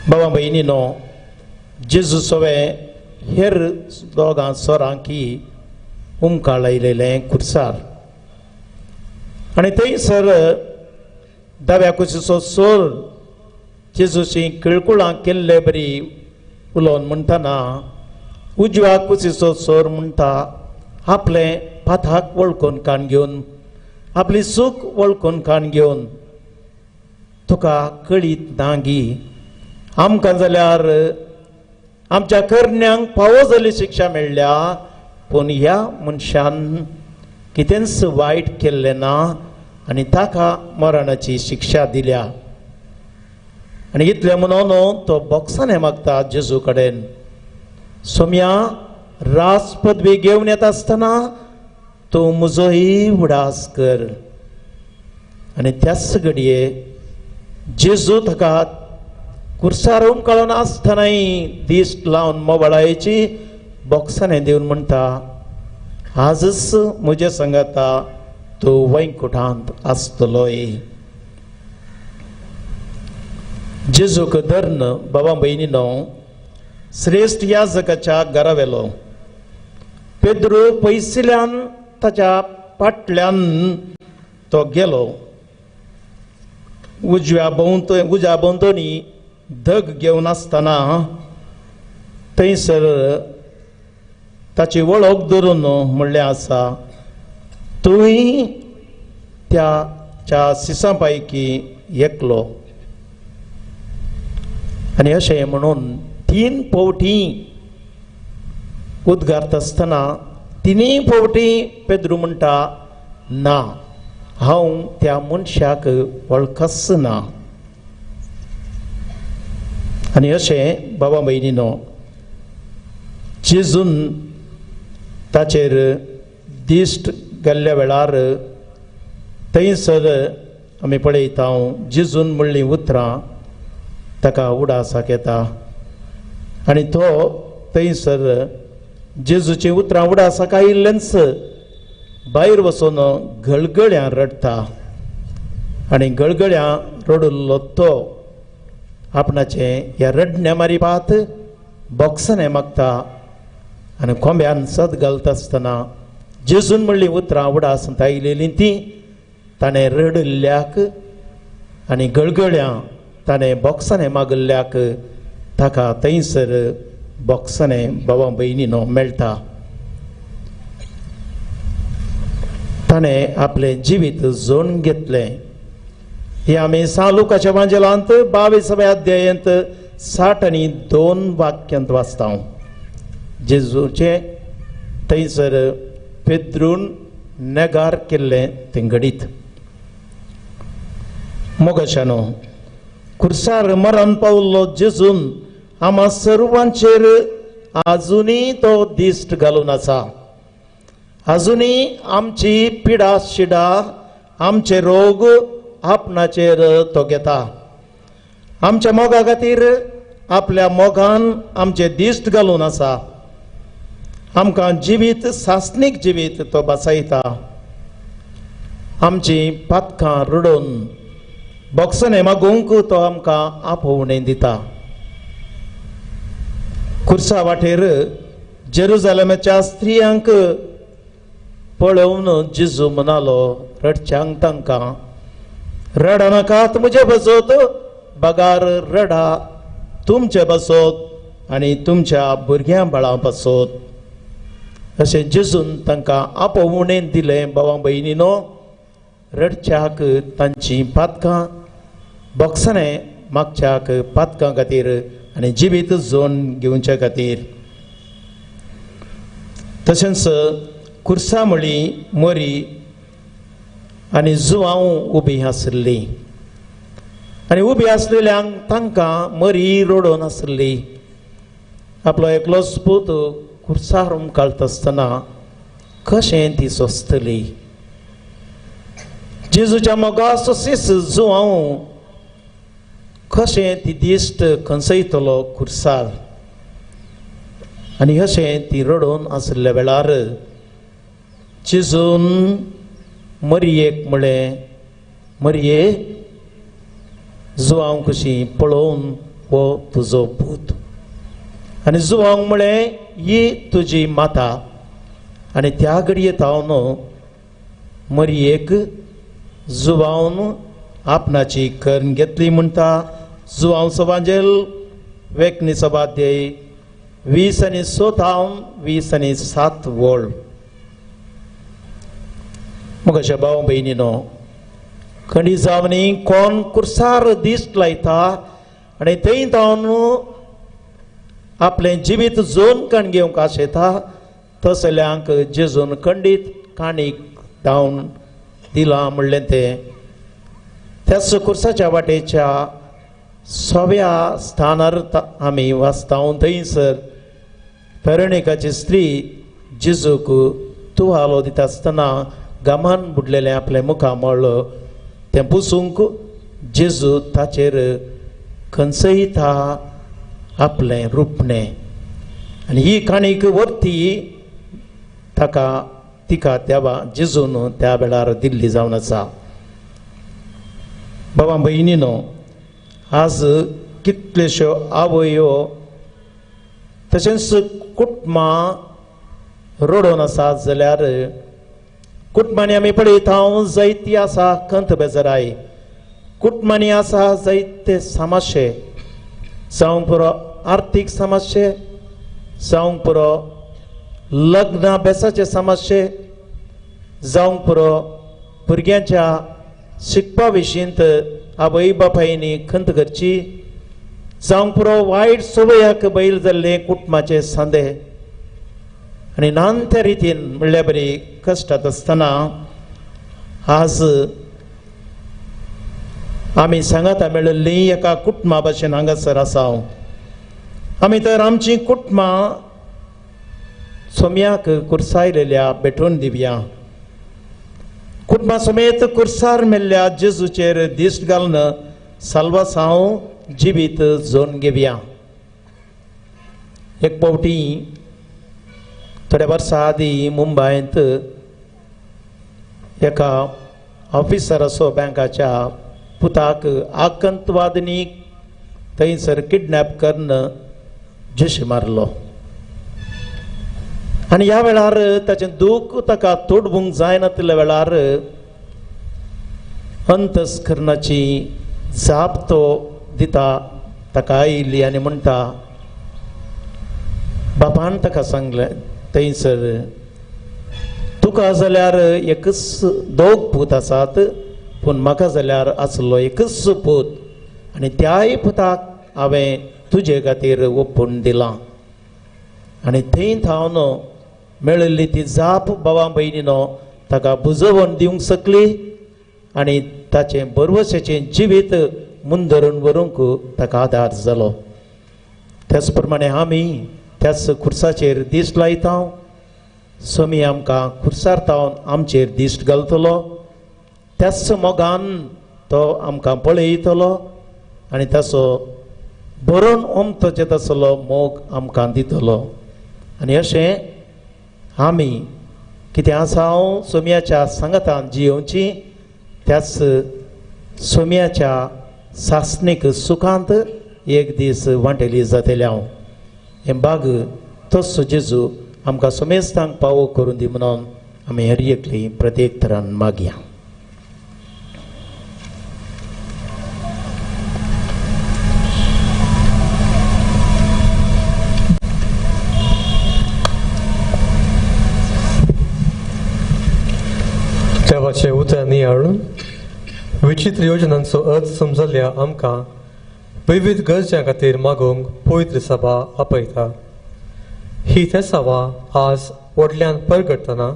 बाबा भयणीनो जेजू सवें हेर दोगां सोरांकी उमकाळिल्लें खुर्सार आनी थंयसर दाव्या कुशीचो सोर जेजूची किळकुळां केल्ले बरी उलोवन म्हणटना उजव्या कुशीचो सोर म्हणटा आपले पाथाक वळखून कान घेवन आपली सूख वळखून कान घेवन तुका कळीत नागी आमकां जाल्यार आमच्या करण्यांक फावो जाली शिक्षा मेळ्ळ्या पूण ह्या मनशान कितेंच वायट केल्लें ना आनी ताका मरणाची शिक्षा दिल्या आनी इतलें म्हणून तो बोक्सांनी मागता जेजू कडेन सोम्या राज पदवी घेवन येता आसतना तूं म्हजोय उडास कर आनी त्याच घडये जेजू ताका खुर्सार उमकाळून आसतनाय दिश्ट लावन मोबाळायेची बोक्सांनी दिवन म्हणटा आजच म्हजे सांगाता तूं वैकुंठांत आसतलोय जेजूक धर्न बाबा भयणीनो श्रेष्ठ याजकाच्या घरा वेलो पेद्रू पयसल्यान ताच्या फाटल्यान तो गेलो उजव्या भोंवतणी धग घेवन आसतना थंयसर ताची वळख धरून म्हणलें आसा तूंय त्याच्या सिसां पैकी एकलो आनी अशें म्हणून 3 फावटी उद्गारता आसतना 3 फावटी पेद्रू म्हणटा ना हांव त्या मनशाक वळखच ना आनी अशें बाबा भयणीनो जेजून ताचेर दिश्ट गेल्ल्या वेळार थंयसर आमी पळयता जेजून म्हणलीं उतरां ताका उडासाक येता आनी तो थंयसर जेजूची उतरां उडासाक आयिल्लेंच भायर वचून गळगळ्यां रडटा आनी गळगळ्यां रडुल्लो तो आपणाचे ह्या रडण्या मारी पात बोक्सांनी मागता आनी खोंब्यान सत घालता आसतना जेजून म्हणलीं उतरां उडासांत आयिल्लीं तीं ताणें रडिल्ल्याक आनी गळगळ्यां ताणें बोक्सांनी मागिल्ल्याक ताका थंयसर बोक्सांनी बाबा भयणीनो मेळटा ताणें आपलें जिवीत जोडून घेतलें हे आमी सालुकाच्या वांजेलांत 22व्या अध्यायांत 62 वाक्यांत वाचता जेजूचे थंयसर पेद्रून नेगार केल्लें तें घडीत मोगाशानो खुर्सार मरण पावल्लो जेजून आम्हा सर्वांचेर आजुनी तो दिश्ट घालून आसा आजुनी आमची पिडा शिडा आमचे रोग आपणाचेर तो घेता आमच्या मोगा खातीर आपल्या मोगान आमचे दिश्ट घालून आसा आमकां जिवीत सासनीक जिवीत तो बसयता आमची पातकां रडोवन बोक्सांनी मागूंक तो आमकां आपोवणें दिता खुर्सा वाटेर जेरुजालेमाच्या स्त्रियांक पळोवन जेजू म्हणालो रडच्यांक तांकां रडा नाकात म्हजे बसत बगार रडा तुमचे बसत आनी तुमच्या भुरग्यां बाळां बसत अशें जेजून तांकां आपोवणें दिलें भावां भयणीनो रडच्याक तांची पातकां बोक्सांनी मागच्याक पातकां खातीर आनी जिवीत जोन घेवच्या खातीर तशेंच खुर्सामळी मोरी आनी जुवांव उबीं आसलीं आनी उबी आसलेल्यांक तांकां मरी रडोन आसली. आपलो एकलोच पूत खुर्सार उमकाळत आसतना कशें ती सोंसतली. जेजूच्या मोगाचो सीस जुवांव कशें ती दिश्ट खंचयतलो खुर्सार. आनी अशें ती रडोन आसल्या वेळार जेजून मरयेक म्हळें, मरये जुवांव कशी पळोवन हो तुजो पूत. आनी जुवांक म्हळें ही तुजी माता. आनी त्या घडयेंत हांव मरयेक जुवांवन आपणाची कर्ण घेतली म्हणटा. जुवांव सवांजेल वेकनी सभाध्याय 20 आनी 20 आनी 7 वळ. मुखाच्या भाव भयणीनो, खंडी जावनी कोण कुर्सार दिश्ट लायता आनी थंय जावन आपलें जिवीत जोन काण घेवंक आशेता, तसल्यांक जेजून खंडीत काणीक धांवन दिलां म्हणलें तें. त्याच कुर्साच्या वाटेच्या 6व्या स्थानार आमी वाचता. थंयसर पेरणेकाची स्त्री जेजूक तुवालो दिता आसतना गामान बुडलेलें आपलें मुखार मळ्ळो तें पुसूंक जेजू ताचेर खंचयता आपलें रुपणें. आनी ही काणीक वर्ती तिका त्या जेजून त्या वेळार दिल्ली जावन आसा. बाबा भयणीनो, आज कितल्योश्यो आवयो तशेंच कुटुंबां रडोन आसात जाल्यार कुटुंबांनी आमी पळयता जायती आसा कंत बेजाराय. कुटुंबांनी आसा जायते समस्ये, जावं पुरो आर्थीक समस्ये, जावं पुरो लग्न अभ्यासाचे समस्ये, जावं पुरो भुरग्यांच्या शिकपा विशींत आवय बापायनी खंत करची, जावं पुरो वायट सवयाक बैल जाल्ले कुटुंबाचे सांदे. आनी नानत्या रितीन म्हणल्या बरी कश्टात आसतना आज आमी सांगाता मेळिल्ली एका कुटुंबा भाशेन हांगासर आसा. आमी तर आमची कुटुंबां सोम्याक कुर्सायलेल्या भेटून दिवया. कुटुंबा समेत कुर्सार मेल्ल्या जेजूचेर दिश्ट घालून साल्वासांव जिवीत जोन घेवया. एक पावटी थोड्या वर्सां आदीं मुंबयंत एका ऑफिसर असो बँकाच्या पुताक आतंकवादिनी थंयसर किडनॅप करून जशी मारलो. आनी ह्या वेळार ताचें दूख ताका तोडवंक जायनासल्या वेळार अंतस्करणाची जाप तो दिता ताका आयिल्ली आनी म्हणटा, बापान ताका सांगलें थंयसर, तुका जाल्यार एकच 2 पूत आसात, पूण म्हाका जाल्यार आसलो एकच पूत आनी त्याय पुताक हांवें तुजे खातीर ओपून दिलां. आनी थंय हांव मेळिल्ली ती जाप बाबा भयणीनो ताका बुजोवन दिवंक शकली आनी ताचें बरवशेचें जिवीत मुंदरून व्हरूंक ताका आदार जालो. त्याच प्रमाणे आमी त्याच खुर्साचेर दिश्ट लायता. सोमी आमकां खुर्सार तावन आमचेर दिश्ट घालतलो. त्याच मोगान तो आमकां पळयतलो आनी ताचो बरोवन ओमतोचे तसलो मोग आमकां दितलो. आनी अशें आमी कितें आसा सोम्याच्या सांगातान जियोवची, त्याच सोम्याच्या सासणीक सुखांत एक दीस वांटेली जातले. हांव हें बाग तोच जेजू आमकां सोमेस्तांक पावो करून दी म्हणून आमी हर एकली प्रत्येक तरान मागया. देवाचे उतर नियाळून विचित्र योजनांचो अर्थ समजल्या आमकां विविध गरजां खातीर मागोवंक पवित्र सभा आपयता. ही ते सभा आज व्हडल्यान परगटतना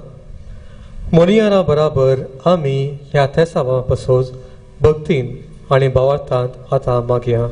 मोनियारा बराबर आमी ह्या ते सभा पासून भक्तीन आनी भावार्थांत आतां मागया.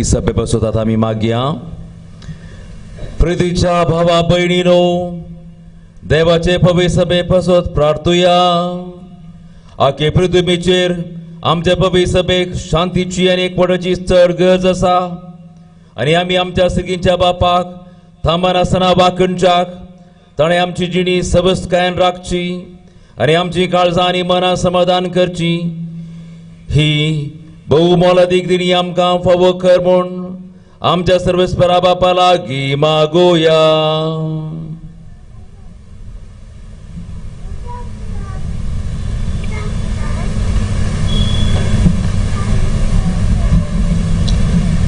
सभेपासून आता आम्ही मागया. प्रितीच्या भावा बहिणीनो, देवाचे पवित्र सभेपासून प्रार्थुया. आखे पृथ्वीचेर आमच्या पवित्र सभेक शांतीची आनी एकवटाची चड गरज आसा आनी आमी आमच्या सगळ्यांच्या बापाक थांबनासतना वाकणच्याक ताणें आमची जिणी सबस्कायन राखची आनी आमची काळजां आनी मनां समाधान करची. ही बहु मोलादीक दिनी आमकां फावो कर म्हूण आमच्या सर्वेस्परा बापा लागीं मागोया.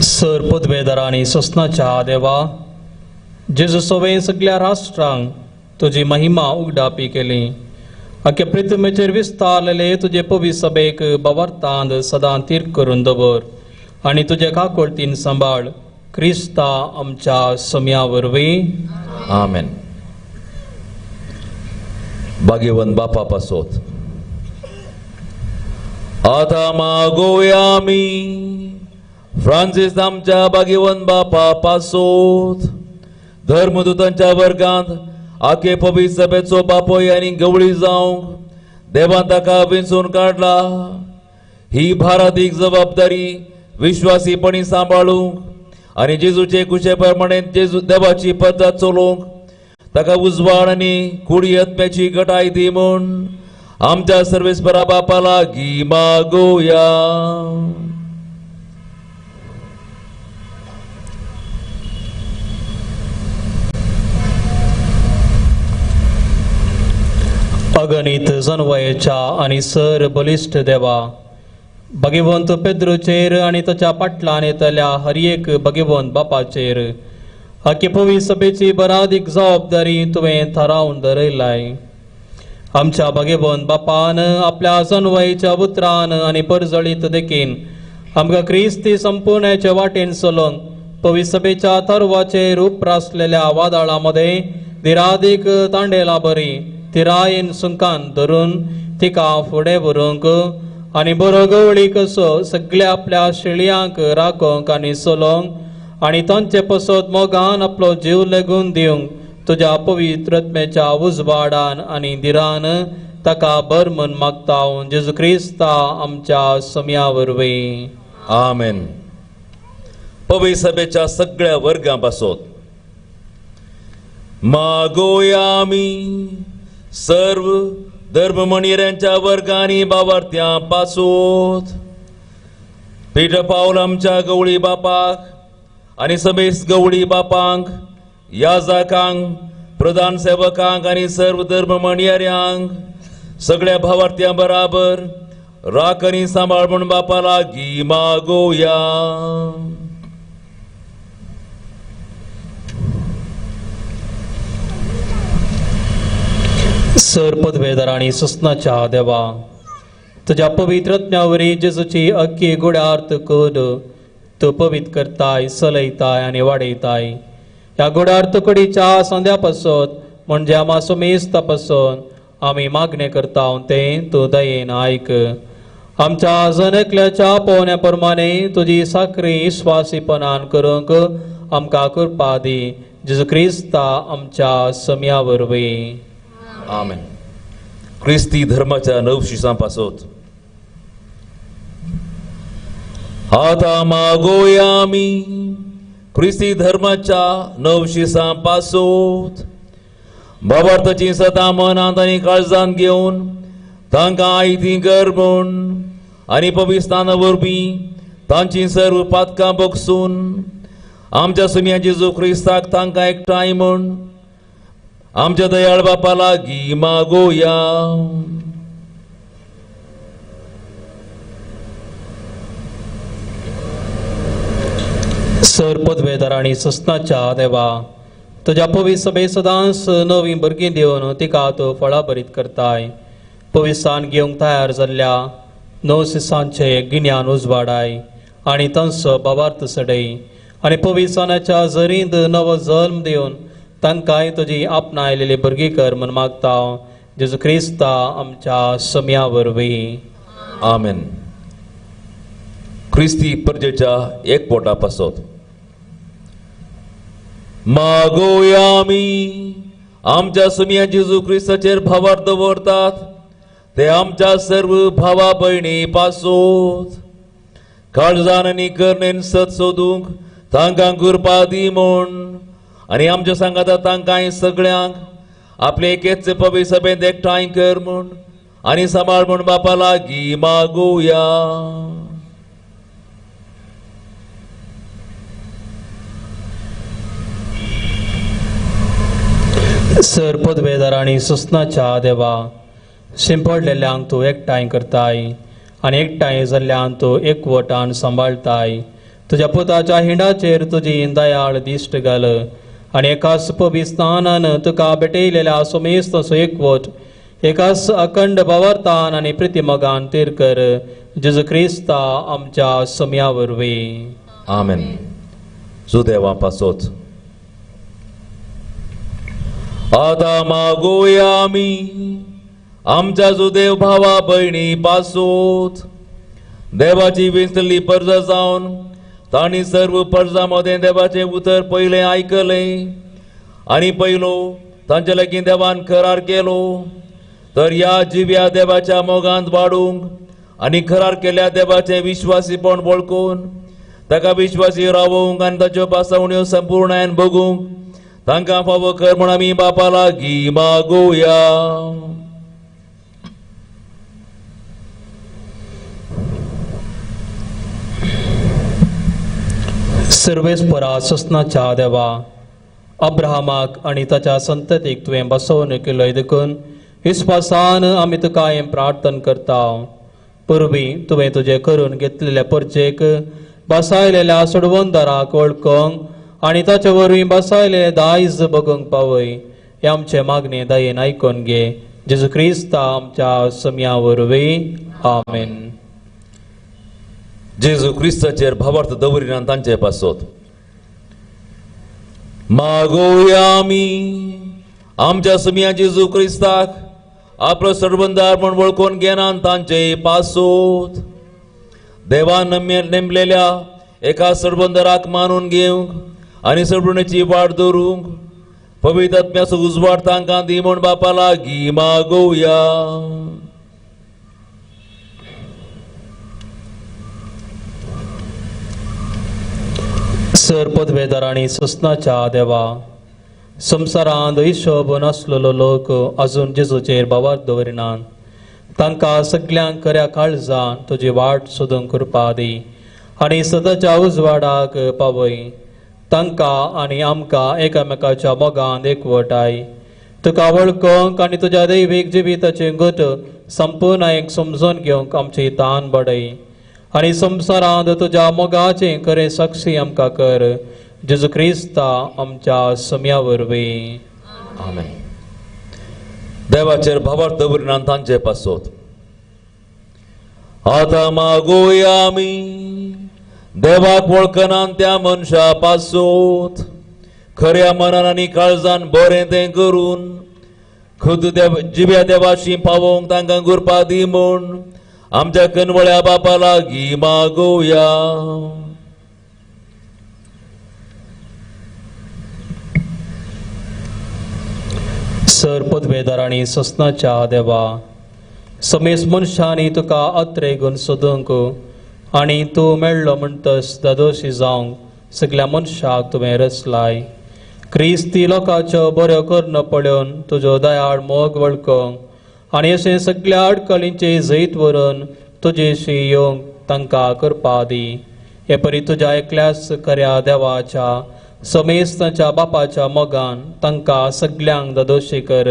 सर पदवेदार आनी सोसनाच्या देवा, जेजू सोवे सगळ्या राष्ट्रांक तुजी महिमा उगडापी केली. अख्ख्या पृथ्वीचेर विस्तारलेले तुजे पवित्र सभेक भावार्थांत सदां तीर करून दवर आनी तुजे काकोळतीन सांबाळ. क्रिस्ता आमच्या सम्या वरवीं. आमेन. भाग्यवन बापा पासोत आता मागोया आमी. फ्रांसीस आमच्या भाग्यवन बापा पासोत धर्मदूतांच्या वर्गांत आखे पवित्र सभेचो बापोय आनी गवळी जावंक देवान ताका वेंचून काडला. ही भारादीक जबाबदारी विश्वासीपणी सांबाळूंक आनी जेजूचे कुशे प्रमाणे जेजू देवाची पद्दत चलोवंक ताका उजवाड आनी कुडी आत्म्याची घटाय दी म्हूण आमच्या सर्वेस्परा बापा लागीं मागोया. अगणित जनवयेच्या आनी सर बलिश्ठ देवा, भगवंत पेद्रूचेर आनी ताच्या पाटलान येतल्या हर एक भगवंत बापाचेर आख्खे पवित्र सभेची बरादीक जबाबदारी तुवें थारावन दरयलाय. आमच्या भगवंत बापान आपल्या जनवयेच्या उतरान आनी परजळीत देखीन आमकां क्रिस्ती संपूर्णाच्या वाटेन चलोवन पवित्र सभेच्या थरवाचेर उपरासलेल्या वादळामध्ये दिरादीक तांडेला बरी तिरायेन सुंकान धरून तिका फुडें व्हरूंक आनी बरो गवळी कसो सगळ्या आपल्या शिळयांक राखोंक आनी चलोवंक आनी तांचे पसत मोगान आपलो जीव लेगून दिवंक तुज्या पवित्रत्मेच्या उजवाडान आनी दिरान ताका बर म्हूण मागता हांव जेजू क्रिस्ता आमच्या सम्या वरवीं. आमेन. पवित्र सभेच्या सगळ्या वर्गां पासोत मागोया आमी. सर्व धर्ममणिऱ्यांच्या वर्गांनी भावार्थ्यां पासोत पिटर पावल आमच्या गवळी बापाक आनी समेस गवळी बापांक, याजकांक, प्रधान सेवकांक आनी सर्व धर्ममणिऱ्यांक सगळ्या भावार्थ्यां बराबर राख आनी सांबाळ म्हूण बापा लागीं मागोया. सर पदवेदार आनी सुस्नाच्या देवा, तुज्या पवित्रत्म्यावरी जेजूची अख्खी गुडार्थ कूड तूं पवित्र करताय, चलयताय आनी वाडयताय. ह्या गुडार्थ कुडीच्या संध्या पासत म्हणजे आमा सुमेस्त पासून आमी मागणे करता तें तूं दयेन आयक. आमच्या जनकल्याच्या पोवण्या प्रमाणे तुजी साखरी विश्वासीपणान करूंक आमकां कृपा दी. जेजू क्रिस्ता आमच्या सम्या वरवीं. आमेन. क्रिस्ती धर्माच्या नवशिसां पासोत आता मागोया आमी. क्रिस्ती धर्माच्या नवशिसां पासोत भावार्थाची सदां मनांत आनी काळजांत घेवन तांकां आयती कर म्हूण आनी पवित्रास्ताना वरवीं तांची सर्व पातकां बोगसून आमच्या सुम्या जेजू क्रिस्ताक तांकां एकठांय म्हूण आमच्या दयाळ बापा लागीं मागोया. सर पदवेदारांनी सस्नाच्या देवा तुझ्या पवित्र सभे सदांच नवी भुरगीं दिवन तिका तूं फळां बरीत करताय. पवित्रान घेवंक तयार जाल्ल्या णव सिसांचे गिन्यान उजवाडाय आनी तांचो भावार्थ सडय आनी पवित्रानाच्या जरींत नवो जल्म दिवन तांकांय तुजी आपणायलेली भुरगीं कर म्हूण मागता जेजू क्रिस्ता आमच्या सम्या वरवीं. आमेन. क्रिस्ती परजेच्या एक पोटा पासत मागोया आमी आमच्या सुम्या जेजू क्रिस्ताचेर भावार दवरतात ते आमच्या सर्व भावा भयणी पासोत काळजान आनी करनेन सत सोदूंक तांकां कृपा दी म्हूण आनी आमच्या सांगाता तांकांय सगळ्यांक आपले एकेच पवित्र सभेंत एकठांय कर म्हूण आनी सांबाळ म्हूण बापा लागीं मागोया. सर पदवेदारांनी सुस्नाच्या देवा शिंपडलेल्यांक तूं एकठांय करताय आनी एकठांय जाल्ल्यांक तूं एकवटान सांबाळताय. तुज्या पुताच्या हिंडाचेर तुजी दयाळ दिश्ट घाल आनी एकाच पवित्रानान तुका भेटयलेल्या सुमेस्त तसो एकवट एकाच अखंड भावार्थान आनी प्रतिमगान तीर कर जेजू क्रिस्ता आमच्या सम्या वरवीं. आमेन. सुदेवा पासोत आता मागोया आमी आमच्या सुदेव भावा भयणी पासोत देवाची विंचली परजा जावन तांणी सर्व परजा मध्ये देवाचे उतर पयले आयकले आनी पयलो तांचे लागीं देवान करार केलो तर या जिव्या देवाच्या मोगांत वाडूंक आनी करार केल्या देवाचे विश्वासीपण वळखून ताका विश्वासी रावूंक आनी ताच्यो पासावण्यो संपूर्णायन भोगूंक तांकां फावो कर म्हूण आमी बापा लागीं मागोया. सर्वेस्परा सस्नाच्या देवा अब्राहमाक आनी ताच्या संततीक तुवें बसोवन केलोय देखून विस्वासान आमी तुका हें प्रार्थना करता. पूर्वी तुवें तुजे करून घेतलेल्या परचेक बसायलेल्या सोडवंदाराक वळखोंक आनी ताचे वरवीं बसायलेले दायज बगोवंक पावय हे आमचे मागणे दयेन आयकून घे जेजू क्रिस्ता आमच्या सम्या वरवीं. आमेन. जेजू क्रिस्ताचेर भावार्थ दवरिनान तांचे पासत मागोया आमी आमच्या सम्या जेजू क्रिस्ताक आपलो सरबंदार म्हूण वळखून घेनान तांचे पासोत देवान नेमलेल्या एका सरबंदाराक मानून घेवंक आनी सरबंदाची वाट दवरूंक पवित्र आत्म्याचो उजवाड तांकां दी म्हूण बापा लागीं मागोया. सर पदवेदारांनी सुस्नाच्या देवा संवसारांत हिशोब नासलेलो लोक अजून जेजूचेर भावार्थ दवरिनात तांकां सगळ्यांक खऱ्या काळजान तुजी वाट सोदूंक कृपा दी आनी सदाच्या उजवाडाक पावय. तांकां आनी आमकां एकामेकाच्या मोगांत एकवटाय तुका वळखोंक आनी तुज्या दैवीक जिविताचे गट संपूर्ण समजून घेवंक आमची तान बडय आनी संवसारांत तुज्या मोगाचें खरें साक्षी आमकां कर जेजू क्रिस्ता आमच्या सम्या वरवीं. आमेन. देवाचेर भावार्थ दवरिनान तांचे पासत आता मागोया आमी देवाक वळखनान त्या मनशा पासत खऱ्या मनान आनी काळजान बरें तें करून खुद जिव्या देवाशी पावोवंक तांकां कृपा दी म्हूण आमच्या कनवळ्या बापा लागीं मागोया. सर पदवेदारांनी सस्नाच्या देवा समेस मनशांनी तुका अत्रेगून सोदूंक आनी तूं मेळ्ळो म्हणटस दादोशी जावंक सगळ्या मनशाक तुवें रचलाय. क्रिस्ती लोकांच्यो बऱ्यो कर्ण पळोवन तुजो दयाळ मोग वळखोंक आनी अशें सगळ्या अडकलींचे जैत व्हरून तुजेशी येवंक तांकां करपा दी हे परी तुझ्या एकल्याच खऱ्या देवाच्या समेस्ताच्या बापाच्या मोगान तांकां सगल्यांक दोशी कर.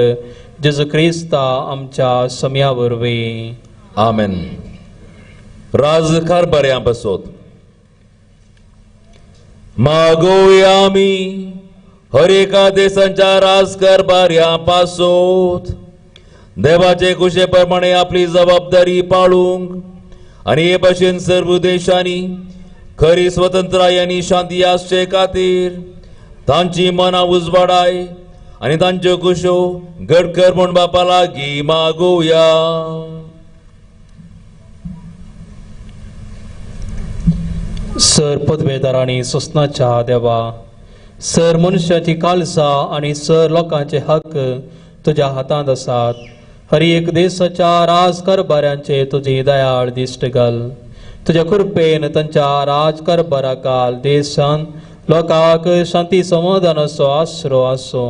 जेजू क्रिस्ता आमच्या समया वरवीं. आमेन. राजकारभाऱ्यां बसोत. मागोया आमी हर एका देशांच्या राजकारभाऱ्यां पासोत देवाचे कुशे प्रमाणे आपली जबाबदारी पाळूंक आनी हे भाशेन सर्व देशांनी खरी स्वतंत्राय आनी शांती आसचे खातीर तांची मनां उजवाडाय आनी तांच्यो कुशो घडकर म्हूण बापा लागीं मागोया. सर पदवेदारांनी सुस्नाच्या देवा, सर मनशाची काळजां आनी सर लोकांचे हक तुज्या हातांत आसात. हर एक देशाच्या राजकारभाऱ्यांचे तुजी दयाळ दिश्ट घाल. तुज्या कृपेन तांच्या राजकारभाराकाल देशांत लोकांक शांती समाधानाचो आसरो आसो.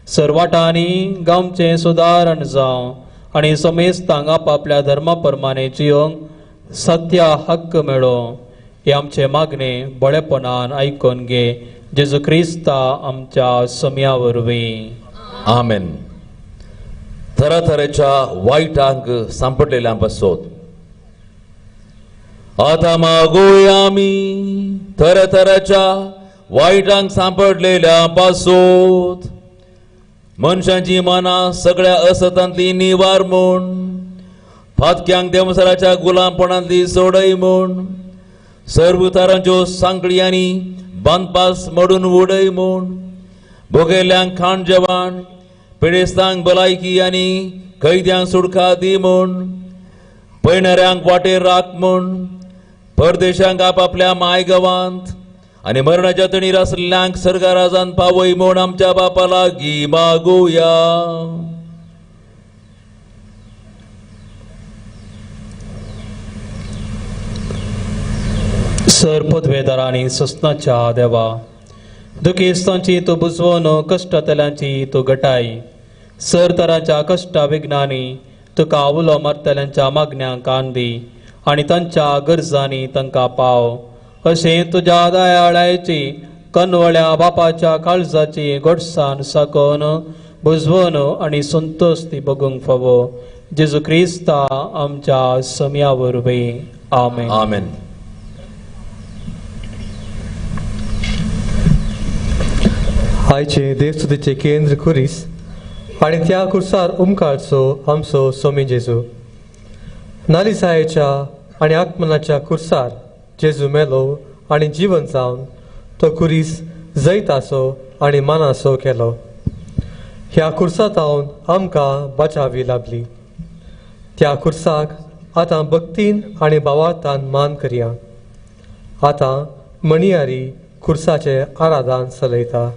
सर वाटांनी गांवचे सुदारण जावं आनी समेस्तांक आपापल्या धर्मा प्रमाणे जियोंक सत्य हक्क मेळो. हे आमचे मागणे बळेपणान आयकून घे. जेजू क्रिस्ता आमच्या समया वरवीं. आमेन. तरातरेच्या वायटांक सांपडलेल्या बसोत. आता मागोया आमी तरातराच्या वायटांक सांपडलेल्या पासोत मनशांची मनां सगळ्या असतांतली निवार म्हूण, फातक्यांक देवसराच्या गुलामपणांतली सोडय म्हूण, सर्व तरांच्यो सांकळी आनी बांदपास मोडून उडय म्हूण, भोगेल्ल्यांक खाण जेवण, पिडेस्तांक भलायकी आनी कैद्यांक सुडका दी म्हूण, पैणाऱ्यांक वाटेर राख म्हूण, परदेशांक आपापल्या मायगांवांत आनी मरणाच्या तणीर आसलेल्यांक सर्गाराजांत पावय म्हूण आमच्या बापा लागीं मागोया. सर पदवेदारांनी सुस्नाच्या देवा, दुखेस्तांची तूं बुजवण, कश्टातल्यांची तूं घटाय. सर तरांच्या कश्टा विघ्नांनी तुका आवलो मारतल्यांच्या मागण्यांक आंदी आनी तांच्या गरजांनी तांकां पाव. अशें तुज्या दयाळायेची कनवळ्या बापाच्या काळजाची गोडसाण साकोन बुजवण आनी संतोष ती बगूंक फावो. जेजू क्रिस्ता आमच्या समया वरवीं. आमेन. आमेन. आयचे देवस्तुतीचे केंद्र खुरीस आनी त्या खुर्सार उमकारचो आमचो सोमी जेजू. नालिसायेच्या आनी आत्मनाच्या खुर्सार जेजू मेलो आनी जीवन जावन तो खुरीस जैताचो आनी मानाचो केलो. ह्या खुर्सातावन आमकां बचावी लाभली. त्या खुर्साक आतां भक्तीन आनी भावार्थान मान करया. आतां मणियारी खुर्साचे आराधन चलयता.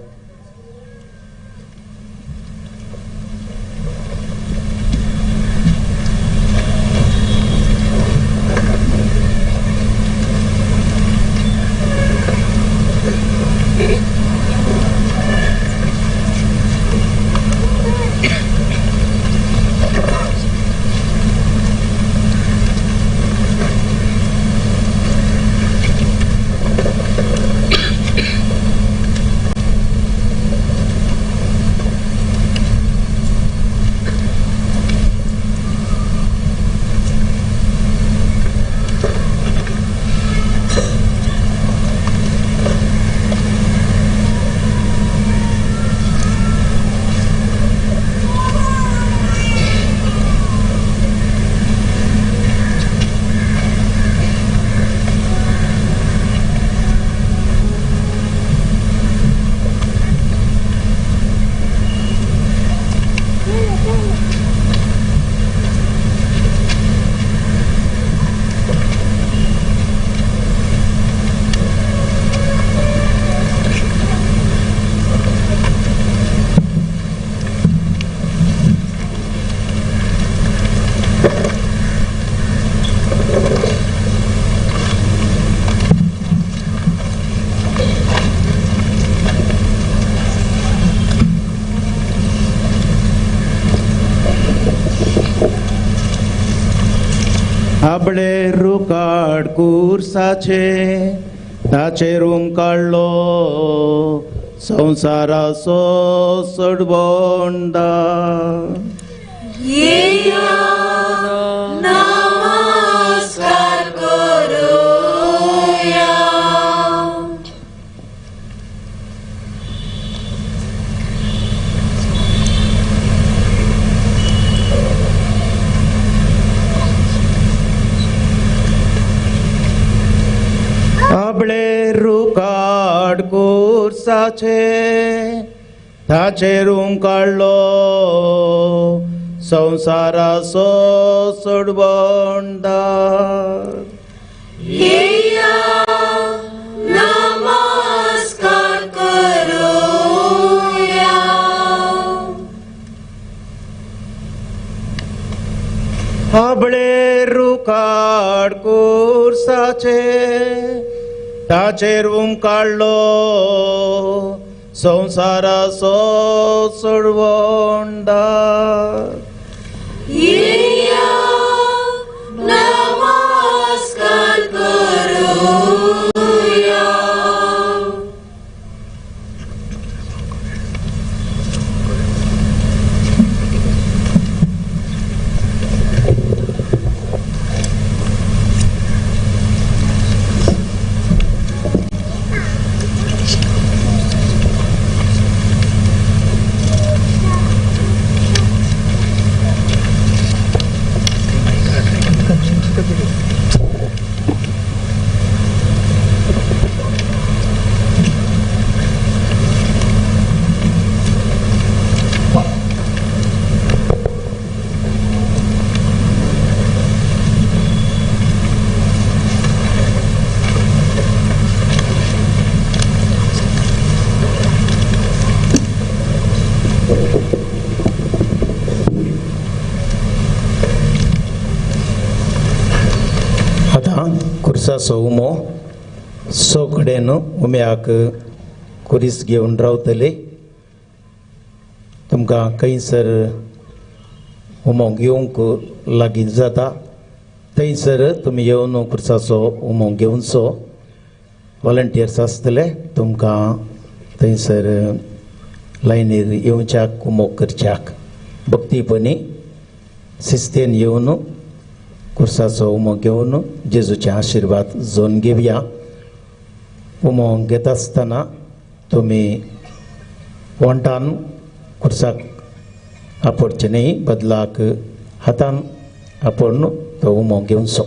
આપણે રોકાડ કુરસા છે ताचेरूम काढलो संसाराचो सोडबोंडा येया नमस्कार करूया. आपले रुकाड कुर्साचे ताचेरूम काढलो संसाराचो सोडबोंडा येया नमस्कार करूया. आपले रुकाड कुर्साचे ताचेरूम काढलो संसाराचो सोडबोंडा येया नमस्कार करूया. कुर्साचो उमो सोकडेन उम्याक कुरीस घेवन रावतले. तुमकां खंयसर उमो घेवंक लागीं जाता थंयसर तुमी येवन कुर्साचो उमो घेवचो. वॉलंटियर्स आसतले तुमकां थंयसर लायनीर येवच्याक उमो करच्याक. भक्तीपणी शिस्तेन येवन कुर्साचो उमो घेवन जेजूचे आशिर्वाद जोन घेवया. उमो घेता आसतना तुमी वंटान कुर्साक आपडचे न्ही, बदलाक हातान आपडून तो उमो घेवचो.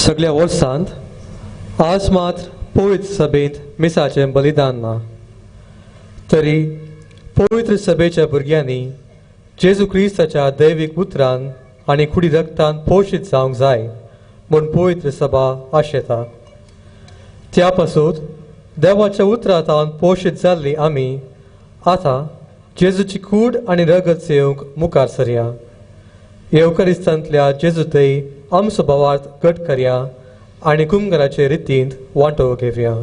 सगळ्या वर्सांत आज मात्र पवित्र सभेंत मिसाचें बलिदान ना. तरी पवित्र सभेच्या भुरग्यांनी जेजू क्रिस्ताच्या दैवीक उतरान आनी खुडी रक्तान पोशीत जावंक जाय म्हूण पवित्र सभा आशेता. त्या पासून देवाच्या उतरांतान पोशीत जाल्ली आमी आतां जेजूची कूड आनी रगत सेवंक मुखार सरया. येवकारिस्तांतल्या जेजू थंय आमचो भावार्थ घट करया आनी कुमगाराचे रितींत वांटो घेवया.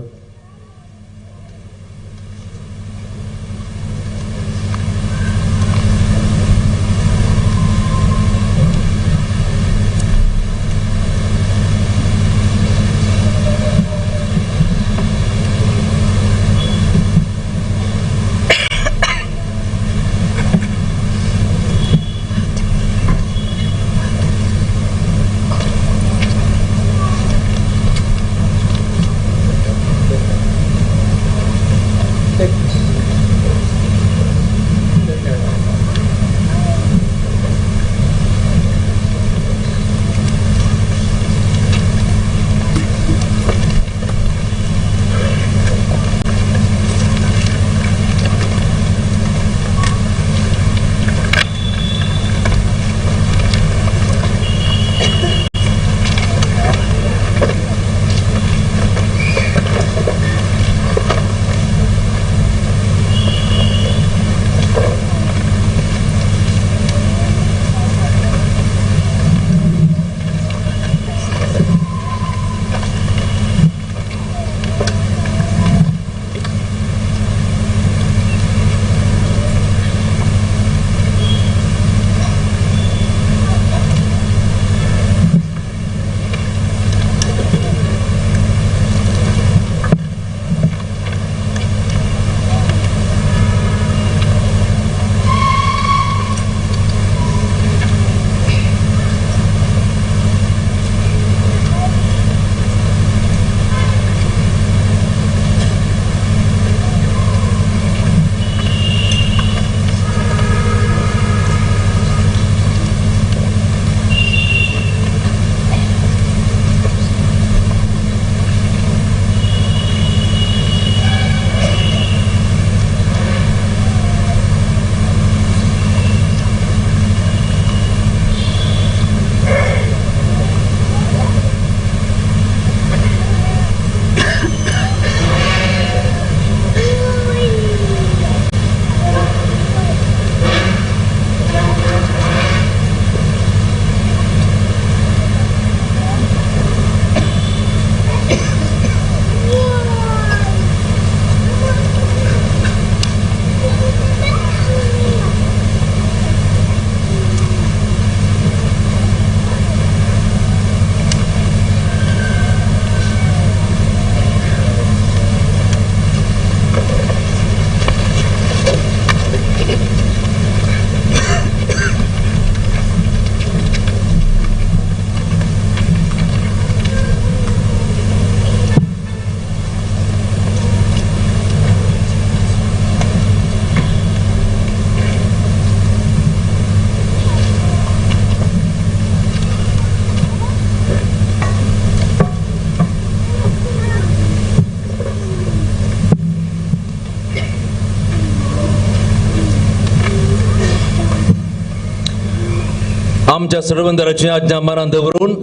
आमच्या सर्वंदराची आज्ञा मनात दवरून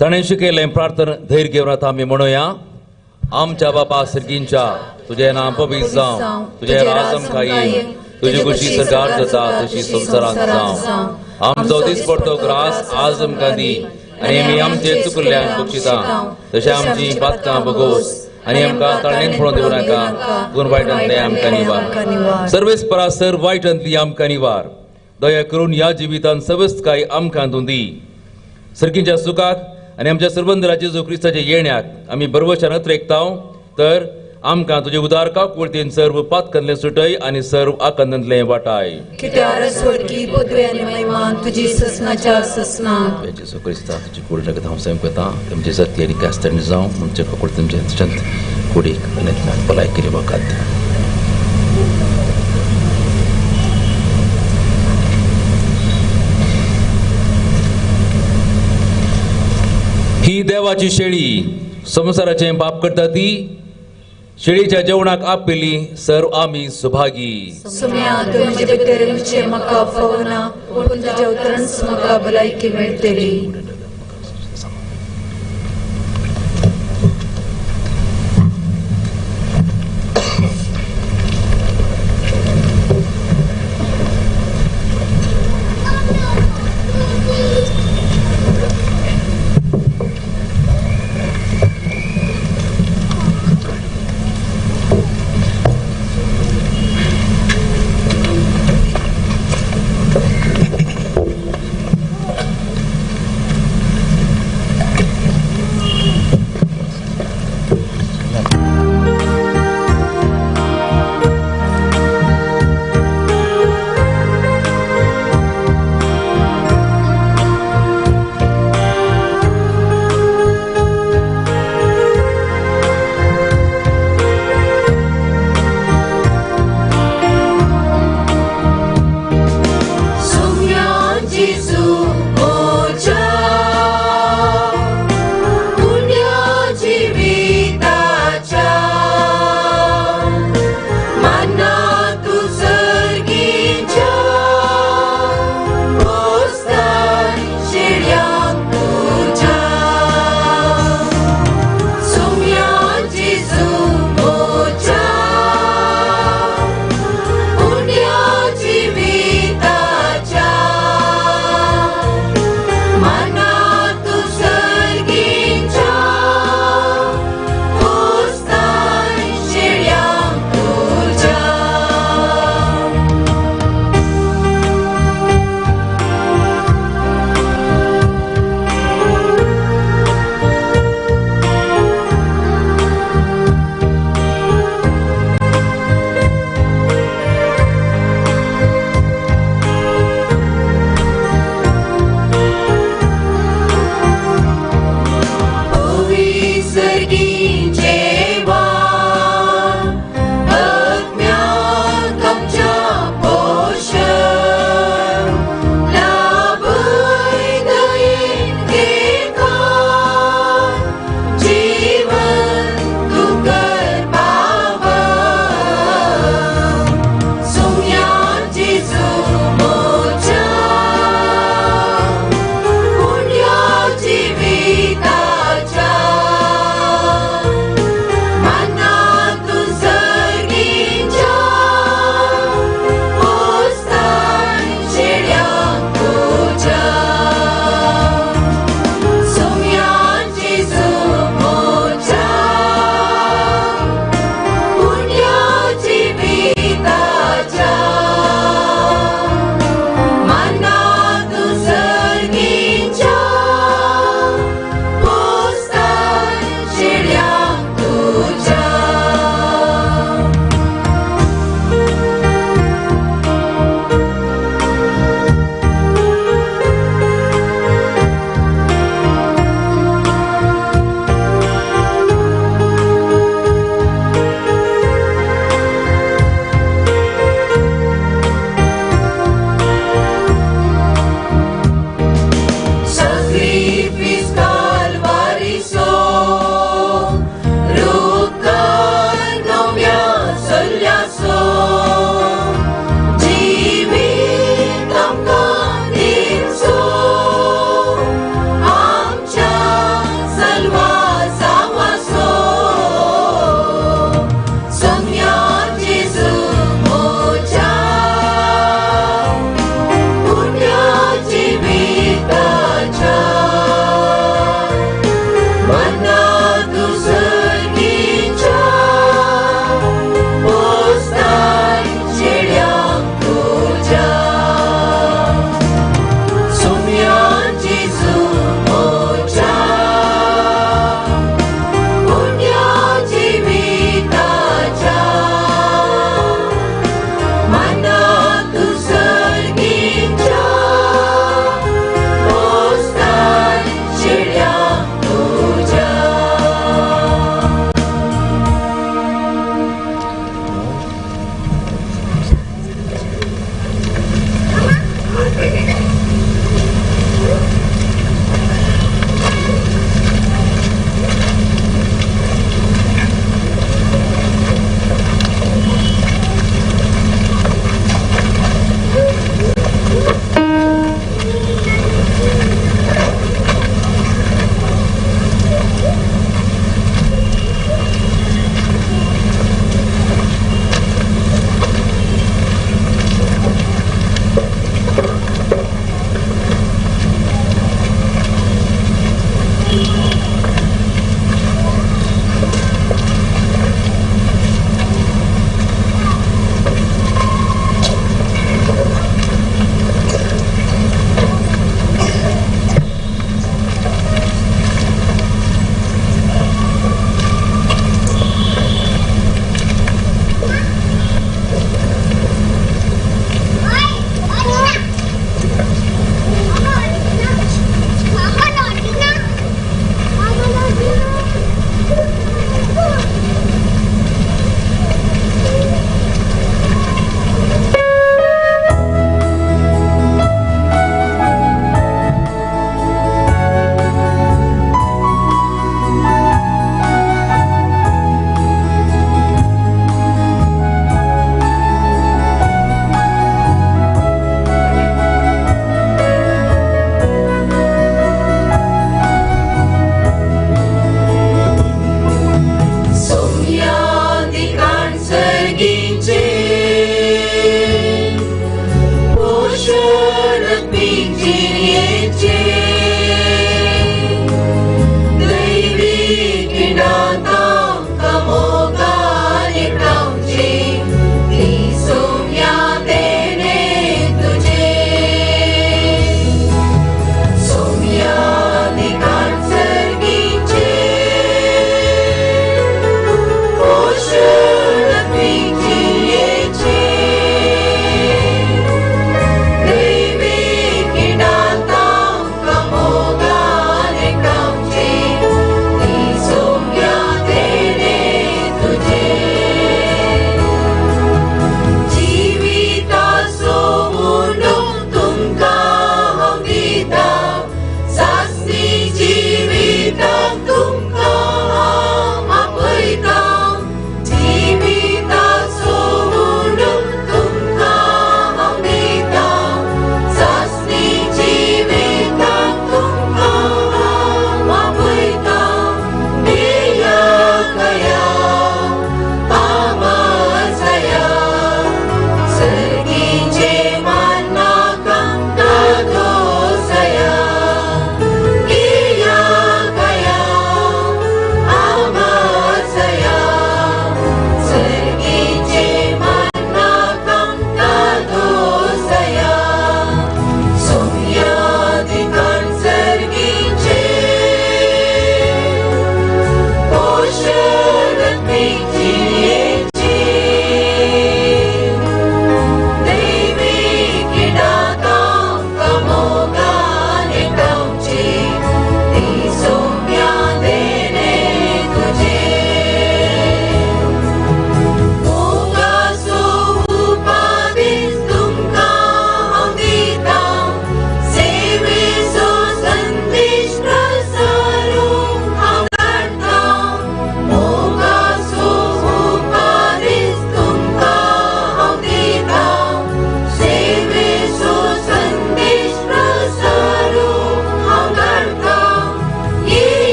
ताणें शिकयलें प्रार्थना धैर्य घेवन आतां आमी म्हणुया. आमच्या बापा सर्गींच्या तुझें नाम पवित्र जावं, तुझें राज आमकां येवं, तुजी खुशी सरकार जाता तशी संवसारांत जावं. आमचो दिसपडटो ग्रास आज आमकां दी आनी आमी आमचे चुकल्ल्यांक बक्षिता तशें आमची पातकां भोगोस आनी आमकां तळणेन पळोवन दिवं नाका, पूण वायटांतले आमकां निवार. सर्वेस परासर वायटांतली आमकां निवार. दया करून ह्या जिवितांत सवस्तकाय आमकां तूं दी. सर्गींच्या सुखाक आनी आमच्या सर्वंदराचे जेजू क्रिस्ताच्या येण्याक आमी बरवशान रेखताव. तर आमकां तुजे उदारकाक वळतीन सर्व पातकांतलें सुटय आनी सर्व आकांतांतलें वाटाय. कित्याक स्वर्गी पदवी आनी महिमा तुजी ससनाच्या ससनाक. जेजू क्रिस्ता तुजी कूड रगत हांव सैम करतां. तुमचे सत्य आनी कास्तारणी जावं म्हणजे कोकळ तुमचे कुडीक आनी भलाय केली वखद. ही ही देवाची शेळी संसाराचे पाप करता ती शेळीच्या जेवणाक आपली सर्व आम्ही सुभागी. सुम्या तू म्हजे भितर म्हाका फवना पूण तुज्या उतरांच म्हाका भलायकी मेळटली.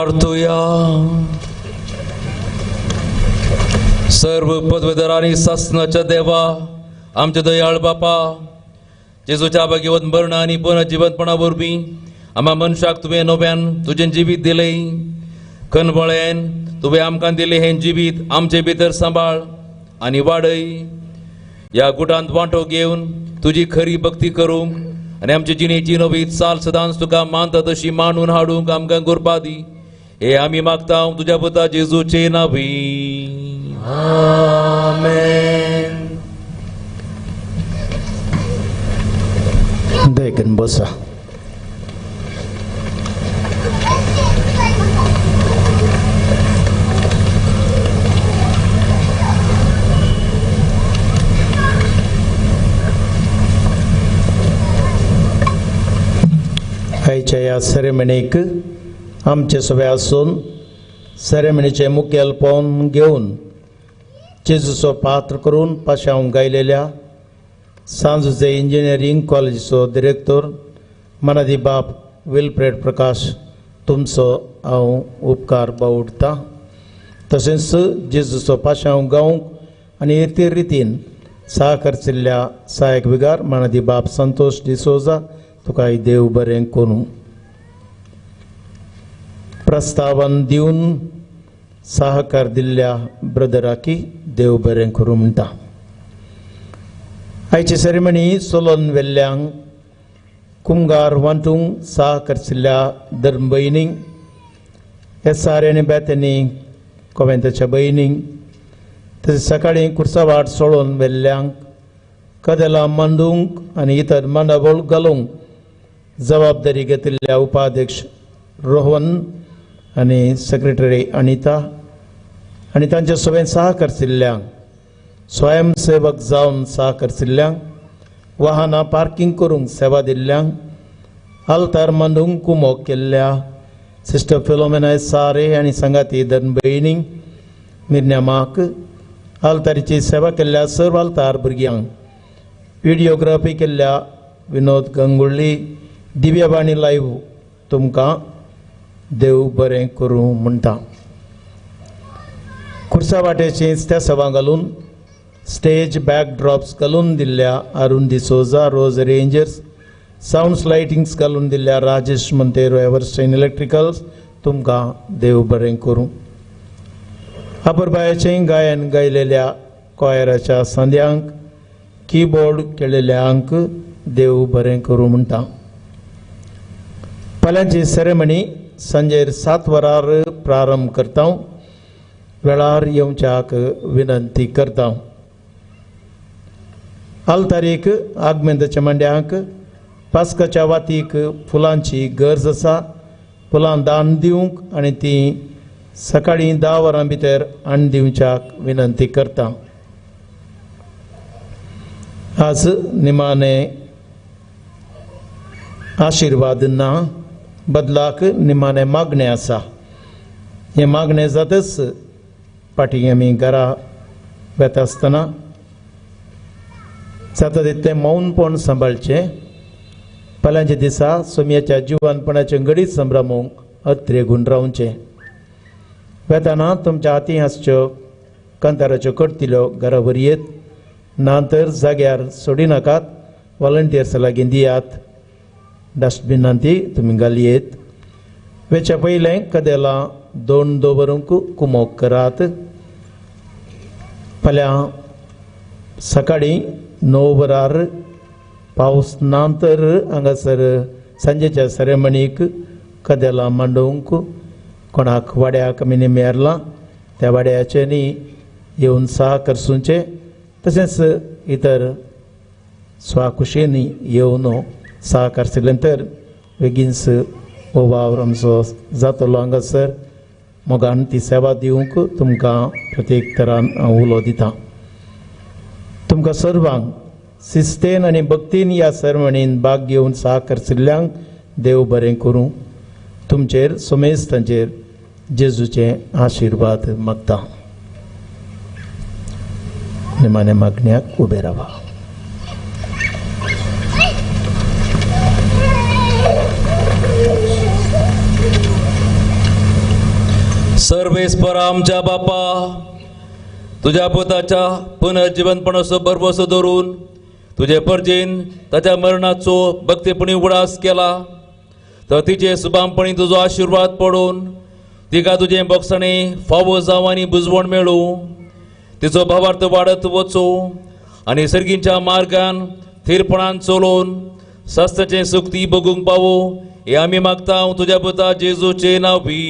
प्रार्थुया. सर्व पदवीधर आणि शासनाच्या देवा, आमचे दयाळ बापा, जेजूच्या भाग्यवंत मरण आणि पुनर्जीवनपणा वरवीं आम्हा मनशाक तुवें नव्यान तुजें जिवीत दिलें. कनबळेन तुवें आमकां दिलें हें जिवीत आमचे भितर सांबाळ आनी वाडय. ह्या गुटांत वांटो घेवन तुजी खरी भक्ती करूंक आनी आमची जिणेची नवी चाल सदांच तुका मानता तशी मांडून हाडूंक आमकां कृपा दी. हे आमी मागता तुज्या पुता जेजूचे नांवी. आमेन. देखन बसा. आयच्या ह्या सेरेमनीक आमचे सगळे आसून सेरेमनीचे मुखेल पावन घेवन जेजूचो पात्र करून पाशांव गायलेल्या सांजुचे इंजिनियरिंग कॉलेजीचो डिरेक्टर मनादी बाप विल्फ्रेड प्रकाश तुमचो हांव उपकार बावडटां. तशेंच जेजूचो पाशांव गावंक आनी ते रितीन सहकारचिल्ल्या सहायक विगार मनादी बाप संतोष डिसोजा तुकाय देव बरें करूं. प्रस्तावन दिवन सहकार दिल्ल्या ब्रदराकी देव बरें करूं म्हणटा. आयची सेरेमनी सोलोन वेल्ल्यांक कुंगार वांटूंक सहकारचिल्ल्या धर्म भयणींक एस.आर. आनी बेथनी कोवेंताच्या भयणींक तशेंच सकाळीं कुर्सावाट सोडून वेल्ल्यांक कदेलां मांडूंक आनी इतर मांडावळ घालूंक जबाबदारी घेतिल्ल्या उपाध्यक्ष रोहन आनी सेक्रेटरी अनिता आनी तांचे सगळे सहकारचिल्ल्यांक स्वयंसेवक जावन सहकारचिल्ल्यांक वाहनां पार्किंग करूंक सेवा दिल्ल्यांक आल्तार मांडूंक कुमोग केल्ल्या सिस्टर फिलोमेना सारे आनी संगाती धर्म भयणींक मिर्न्यामाक आल्तारीची सेवा केल्ल्या सर्व आल्तार भुरग्यांक व्हिडिओग्राफी केल्ल्या विनोद गंगुळ्ळी दिव्यवाणी लायव्ह तुमकां देव बरें करूं म्हणटा. खुर्सा वाटेचीच त्या सभा घालून स्टेज बॅकड्रॉप्स घालून दिल्ल्या अरुण डिसोजा रोज रेंजर्स साऊंड्स लायटिंग्स घालून दिल्ल्या राजेश मंतेरो एव्हरस्टाईन इलेक्ट्रिकल्स तुमकां देव बरें करूं. अपुरबायेचें गायन गायलेल्या कॉयराच्या सांद्यांक कीबोर्ड केलेल्यांक देव बरें करूं म्हणटा. फाल्यांची सेरेमनी सांजेर 7 वरार प्रारंभ करता. वेळार येवच्याक विनंती करता. आल्तारीक आगमेंताच्या मांड्यांक पास्काच्या वातीक फुलांची गरज आसा. फुलां दान दिवंक आनी ती सकाळीं 10 वरां भितर हाडून दिवच्याक विनंती करता. आज निमाणे आशिर्वाद ना, बदलाक निमाणे मागणें आसा. हें मागणें जातच फाटीं आमी घरा वेता आसतना जाता तितलें मौनपण सांबाळचें. फाल्यांच्या दिसा सोमयाच्या जिवानपणाचें घडीत संभ्रमूंक अत्रेगून रावचें. वेताना तुमच्या हाती आसच्यो कांताराच्यो कडतिल्यो घरा व्हरयेत, ना तर जाग्यार सोडी नाकात. वॉलंटियर्स लागीं दियात. डस्टबिनांत ती तुमी घालयेत. वेच्या पयलें कदेलां दोन दवरूंक कुमोग करात. फाल्यां सकाळीं 9 वरार पावस ना तर हांगासर सांजेच्या सेरेमनीक कदेलां मांडूंक कोणाक वाड्याक आमी नेमेरलां त्या वाड्याच्यांनी येवन सहकारसूचें. तशेंच इतर स्वाखुशेनी येवन सहकारशिल्लें तर बेगीनच हो वावर आमचो जातलो. हांगासर मोगान ती सेवा दिवंक तुमकां प्रत्येक तरान हांव उलो दितां. तुमकां सर्वांक शिस्तेन आनी भक्तीन ह्या सेरेमनीन भाग घेवन सहकारशिल्ल्यांक देव बरें करूं. तुमचेर सोमेस्तांचेर जेजूचे आशिर्वाद मागता. निमाणे मागण्याक उबे रावा. सर्वेस्पर आमच्या बापा, तुझ्या पुताच्या पुनर्जीवनपणाचो बरवसो धरून तुझे परजेन ताच्या मरणाचो भक्तीपणी उडास केला, तर तिचे सुबामपणी तुजो आशीर्वाद पडून तिका तुझे बोगसणे फावो जावं आनी बुजवण मेळू, तिचो भावार्थ वाडत वचो आनी सर्गींच्या मार्गान थीरपणान चलोवन सस्ताचे सुक्ती बगूंक पावो, हे आमी मागता तुझ्या पुता जेजूचे नांवी.